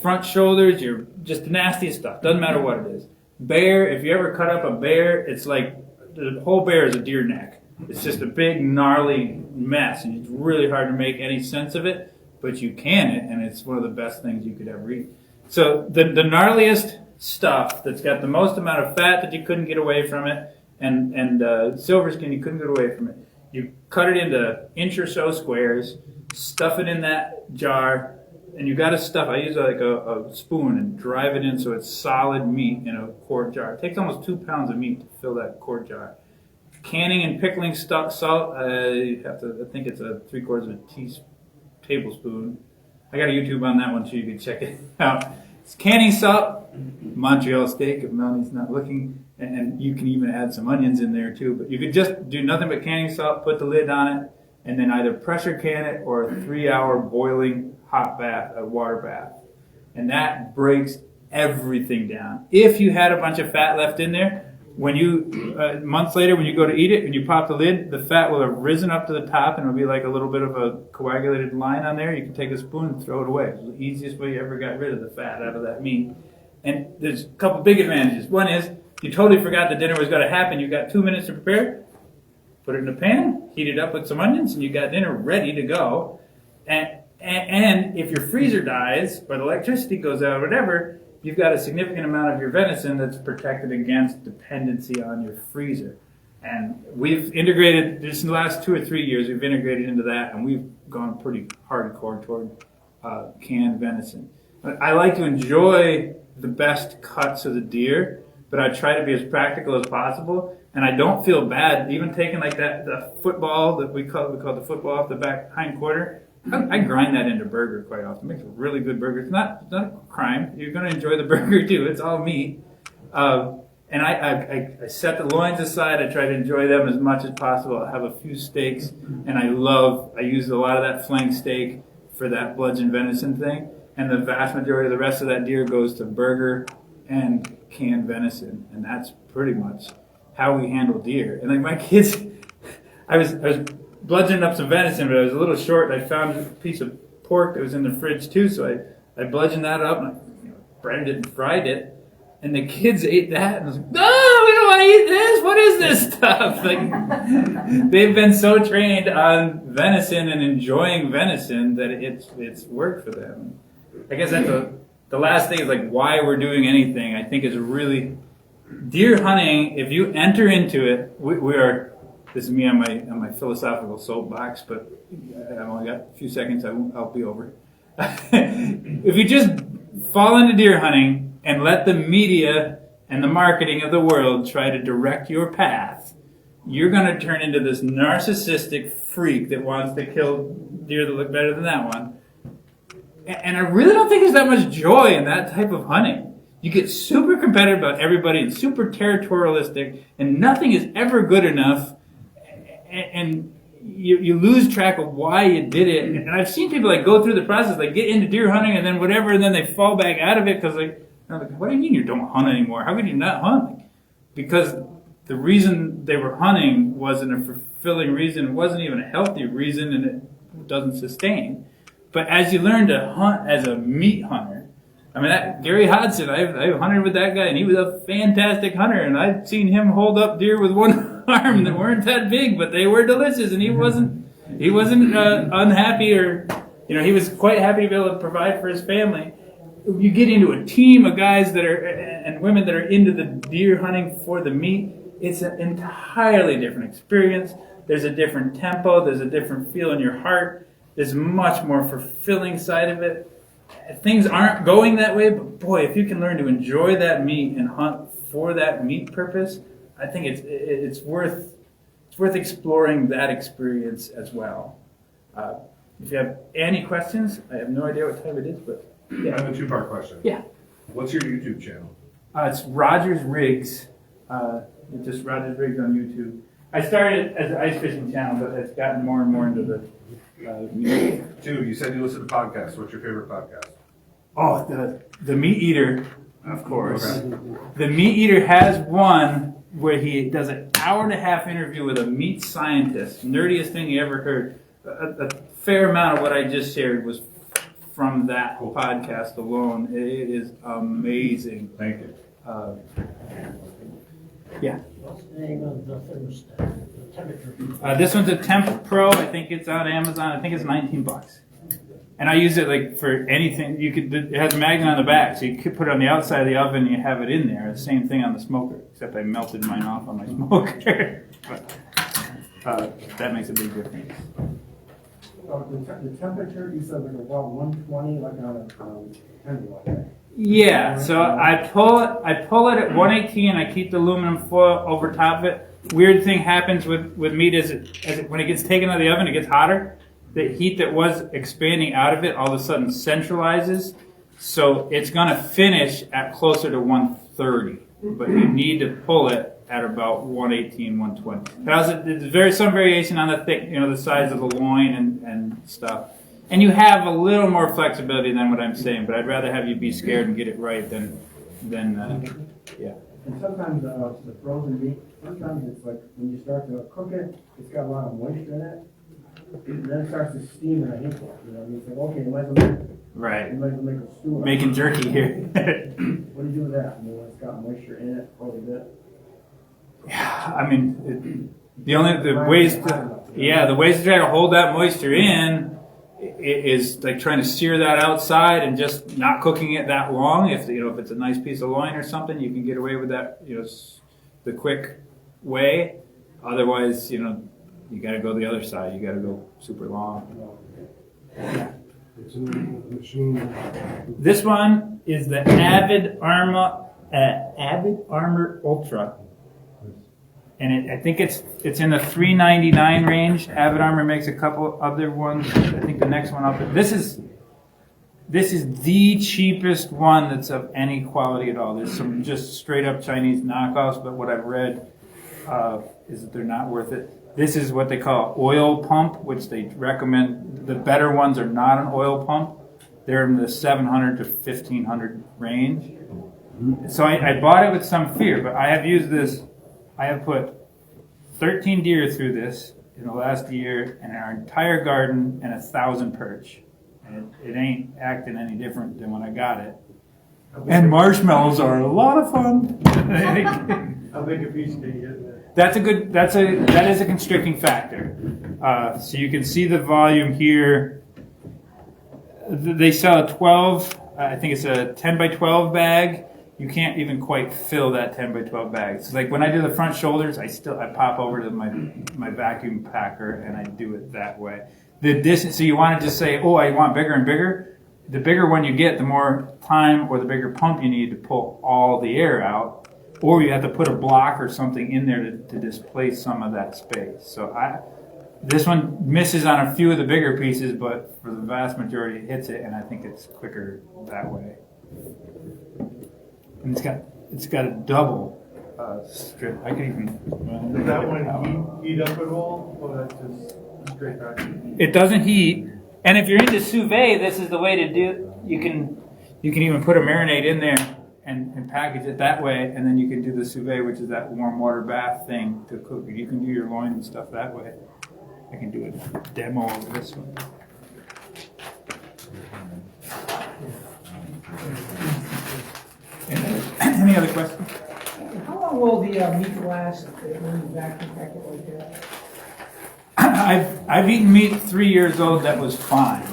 [SPEAKER 3] front shoulders, your just the nastiest stuff. Doesn't matter what it is. Bear, if you ever cut up a bear, it's like the whole bear is a deer neck. It's just a big gnarly mess, and it's really hard to make any sense of it. But you can it, and it's one of the best things you could ever eat. So the gnarliest stuff that's got the most amount of fat that you couldn't get away from it, and silver skin you couldn't get away from it, you cut it into inch or so squares, stuff it in that jar, and you got to stuff. I use a spoon and drive it in so it's solid meat in a quart jar. It takes almost 2 pounds of meat to fill that quart jar. Canning and pickling salt. You have to. I think it's a 3/4 tablespoon. I got a YouTube on that one so you can check it out. Canning salt, Montreal steak if Melanie's not looking, and you can even add some onions in there too. But you could just do nothing but canning salt, put the lid on it, and then either pressure can it or a 3-hour boiling hot bath, a water bath. And that breaks everything down. If you had a bunch of fat left in there, when you, months later when you go to eat it and you pop the lid, the fat will have risen up to the top and it'll be like a little bit of a coagulated line on there. You can take a spoon and throw it away. It's the easiest way you ever got rid of the fat out of that meat. And there's a couple big advantages. One is, you totally forgot the dinner was going to happen. You got 2 minutes to prepare. Put it in a pan, heat it up with some onions, and you got dinner ready to go. And if your freezer dies or the electricity goes out or whatever, you've got a significant amount of your venison that's protected against dependency on your freezer. And we've integrated, just in the last 2 or 3 years, we've integrated into that, and we've gone pretty hardcore toward canned venison. I like to enjoy the best cuts of the deer, but I try to be as practical as possible. And I don't feel bad even taking like the football that we call the football off the back hind quarter. I grind that into burger quite often. It makes a really good burger. It's not a crime. You're going to enjoy the burger too. It's all meat. And I set the loins aside. I try to enjoy them as much as possible. I have a few steaks, and I use a lot of that flank steak for that bludgeon venison thing. And the vast majority of the rest of that deer goes to burger and canned venison. And that's pretty much how we handle deer. And like my kids, I was bludgeoning up some venison, but I was a little short. I found a piece of pork that was in the fridge too, so I bludgeoned that up and I breaded it and fried it. And the kids ate that and I was like, "No, we don't want to eat this. What is this stuff?" Like, they've been so trained on venison and enjoying venison that it's worked for them. I guess that's the last thing is like why we're doing anything. I think is really deer hunting. If you enter into it, we are. This is me on my philosophical soapbox, but I've only got a few seconds. I'll be over. If you just fall into deer hunting and let the media and the marketing of the world try to direct your path, you're going to turn into this narcissistic freak that wants to kill deer that look better than that one. And I really don't think there's that much joy in that type of hunting. You get super competitive about everybody and super territorialistic, and nothing is ever good enough. And you lose track of why you did it. And I've seen people like go through the process, like get into deer hunting and then whatever, and then they fall back out of it because like, what do you mean you don't hunt anymore? How could you not hunt? Because the reason they were hunting wasn't a fulfilling reason. It wasn't even a healthy reason, and it doesn't sustain. But as you learn to hunt as a meat hunter, I mean, Gary Hodson, I hunted with that guy, and he was a fantastic hunter, and I've seen him hold up deer with one arm that weren't that big, but they were delicious, and he wasn't unhappy, or he was quite happy to be able to provide for his family. You get into a team of guys that are and women that are into the deer hunting for the meat. It's an entirely different experience. There's a different tempo. There's a different feel in your heart. There's a much more fulfilling side of it. Things aren't going that way, but boy, if you can learn to enjoy that meat and hunt for that meat purpose, I think it's worth exploring that experience as well. If you have any questions, I have no idea what time it is, but yeah.
[SPEAKER 4] I have a two-part question.
[SPEAKER 3] Yeah.
[SPEAKER 4] What's your YouTube channel?
[SPEAKER 3] It's Rogers Riggs. Just Rogers Riggs on YouTube. I started as an ice fishing channel, but it's gotten more and more into the music.
[SPEAKER 4] Two, you said you listen to podcasts. What's your favorite podcast?
[SPEAKER 3] Oh, the Meat Eater, of course.
[SPEAKER 4] Okay.
[SPEAKER 3] The Meat Eater has one where he does an hour-and-a-half interview with a meat scientist. Nerdiest thing you ever heard. A fair amount of what I just shared was from that podcast alone. It is amazing.
[SPEAKER 4] Thank you.
[SPEAKER 3] Yeah.
[SPEAKER 5] What's the name of the thermostat? The temperature?
[SPEAKER 3] This one's a Temp Pro. I think it's on Amazon. I think it's $19. And I use it like for anything. It has a magnet on the back, so you could put it on the outside of the oven and you have it in there. The same thing on the smoker, except I melted mine off on my smoker. But that makes a big difference.
[SPEAKER 6] The temperature, you said like about 120, like on a handy like that.
[SPEAKER 3] Yeah, so I pull it at 118 and I keep the aluminum foil over top of it. Weird thing happens with meat is when it gets taken out of the oven, it gets hotter. The heat that was expanding out of it all of a sudden centralizes. So it's going to finish at closer to 130, but you need to pull it at about 118, 120. There's some variation on the thick, the size of the loin and stuff. And you have a little more flexibility than what I'm saying, but I'd rather have you be scared and get it right than yeah.
[SPEAKER 6] And sometimes the frozen meat, sometimes it's like when you start to cook it, it's got a lot of moisture in it. And then it starts to steam and I hate that. It's like, okay, you might as well make a stew.
[SPEAKER 3] Making jerky here.
[SPEAKER 6] What do you do with that? When it's got moisture in it quite a bit?
[SPEAKER 3] Yeah, I mean, the ways to try to hold that moisture in is like trying to sear that outside and just not cooking it that long. If it's a nice piece of loin or something, you can get away with that, the quick way. Otherwise, you got to go the other side. You got to go super long. This one is the Avid Armour Ultra. And I think it's in the $399 range. Avid Armour makes a couple other ones. I think the next one up. This is the cheapest one that's of any quality at all. There's some just straight up Chinese knockoffs, but what I've read is that they're not worth it. This is what they call oil pump, which they recommend. The better ones are not an oil pump. They're in the $700 to $1,500 range. So I bought it with some fear, but I have used this. I have put 13 deer through this in the last year, and our entire garden, and 1,000 perch. And it ain't acting any different than when I got it. And marshmallows are a lot of fun.
[SPEAKER 2] How big a piece can you get?
[SPEAKER 3] That is a constricting factor. So you can see the volume here. They sell a 12. I think it's a 10 by 12 bag. You can't even quite fill that 10 by 12 bag. So like when I do the front shoulders, I pop over to my vacuum packer and I do it that way. The distance, so you want to just say, oh, I want bigger and bigger. The bigger one you get, the more time or the bigger pump you need to pull all the air out. Or you have to put a block or something in there to displace some of that space. So this one misses on a few of the bigger pieces, but for the vast majority it hits it, and I think it's quicker that way. And it's got a double strip. I can even.
[SPEAKER 2] Does that one heat up at all, or that's just straight back?
[SPEAKER 3] It doesn't heat, and if you're into sous vide, this is the way to do it. You can even put a marinade in there and package it that way, and then you can do the sous vide, which is that warm water bath thing to cook. You can do your loin and stuff that way. I can do a demo of this one. Any other questions?
[SPEAKER 5] How long will the meat last when you vacuum pack it like that?
[SPEAKER 3] I've eaten meat 3 years old that was fine.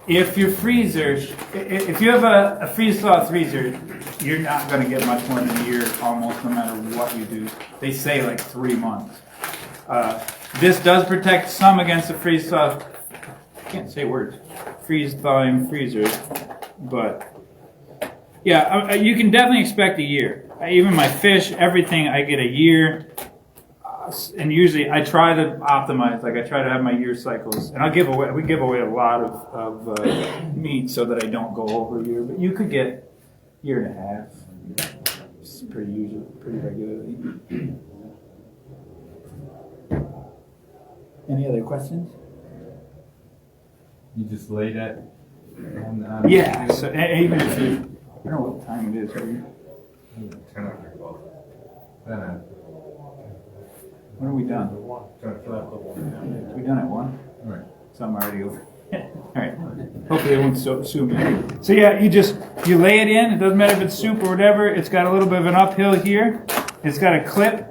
[SPEAKER 3] If your freezer, if you have a freeze-thaw freezer, you're not going to get much more than a year almost no matter what you do. They say like 3 months. This does protect some against the freeze-thaw, I can't say words, freeze-thawing freezers, but yeah, you can definitely expect a year. Even my fish, everything, I get a year. And usually I try to optimize, like I try to have my year cycles. And we give away a lot of meat so that I don't go over a year. But you could get a year and a half. It's pretty regularly. Any other questions?
[SPEAKER 7] You just lay that on
[SPEAKER 3] Yeah, so even if you, I don't know what time it is, are you?
[SPEAKER 4] 10 after 12.
[SPEAKER 3] When are we done? We done at 1?
[SPEAKER 7] Right.
[SPEAKER 3] So I'm already over. All right. Hopefully they won't sue me. So yeah, you lay it in. It doesn't matter if it's soup or whatever. It's got a little bit of an uphill here. It's got a clip.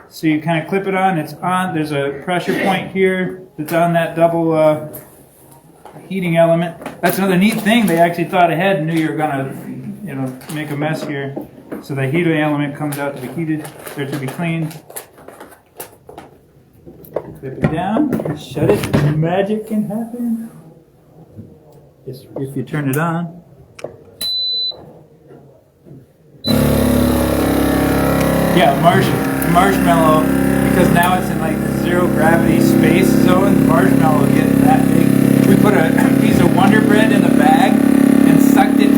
[SPEAKER 3] So you kind of clip it on. It's on. There's a pressure point here that's on that double heating element. That's another neat thing. They actually thought ahead and knew you were gonna, make a mess here. So the heating element comes out to be heated, or to be cleaned. Clip it down, shut it, magic can happen. Just if you turn it on. Yeah, marshmallow, because now it's in like the zero gravity space zone, the marshmallow will get that big. We put a piece of Wonder Bread in the bag and sucked it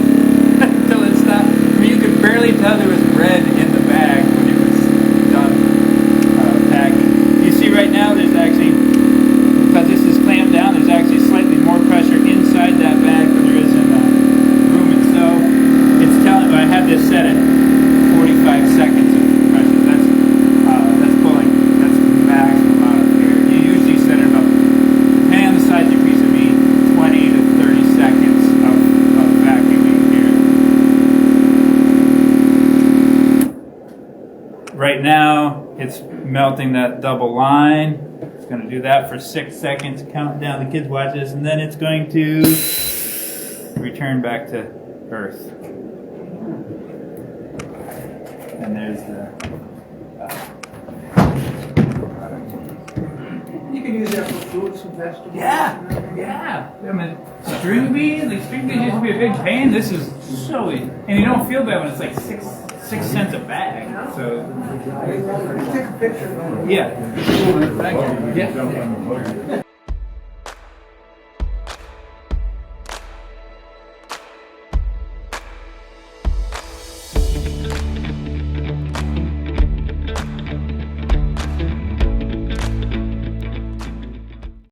[SPEAKER 3] really tell there was bread in the bag when it was done packing. You see right now there's actually, because this is clamped down, there's actually slightly more pressure inside that bag than there is in the room itself. It's telling, I had this set at 45 seconds of pressure. That's pulling, that's maximum out of here. You usually set it about, depending on the size of your piece of meat, 20 to 30 seconds of vacuuming here. Right now, it's melting that double line. It's going to do that for 6 seconds, count down, the kids watch this, and then it's going to return back to earth. And there's the...
[SPEAKER 5] You can use that for fruits and vegetables.
[SPEAKER 3] Yeah. I mean, string beans used to be a big pain. This is so easy. And you don't feel bad when it's like 6 cents a bag. So,
[SPEAKER 5] Take a picture of it.
[SPEAKER 3] yeah. Thank you. Yeah.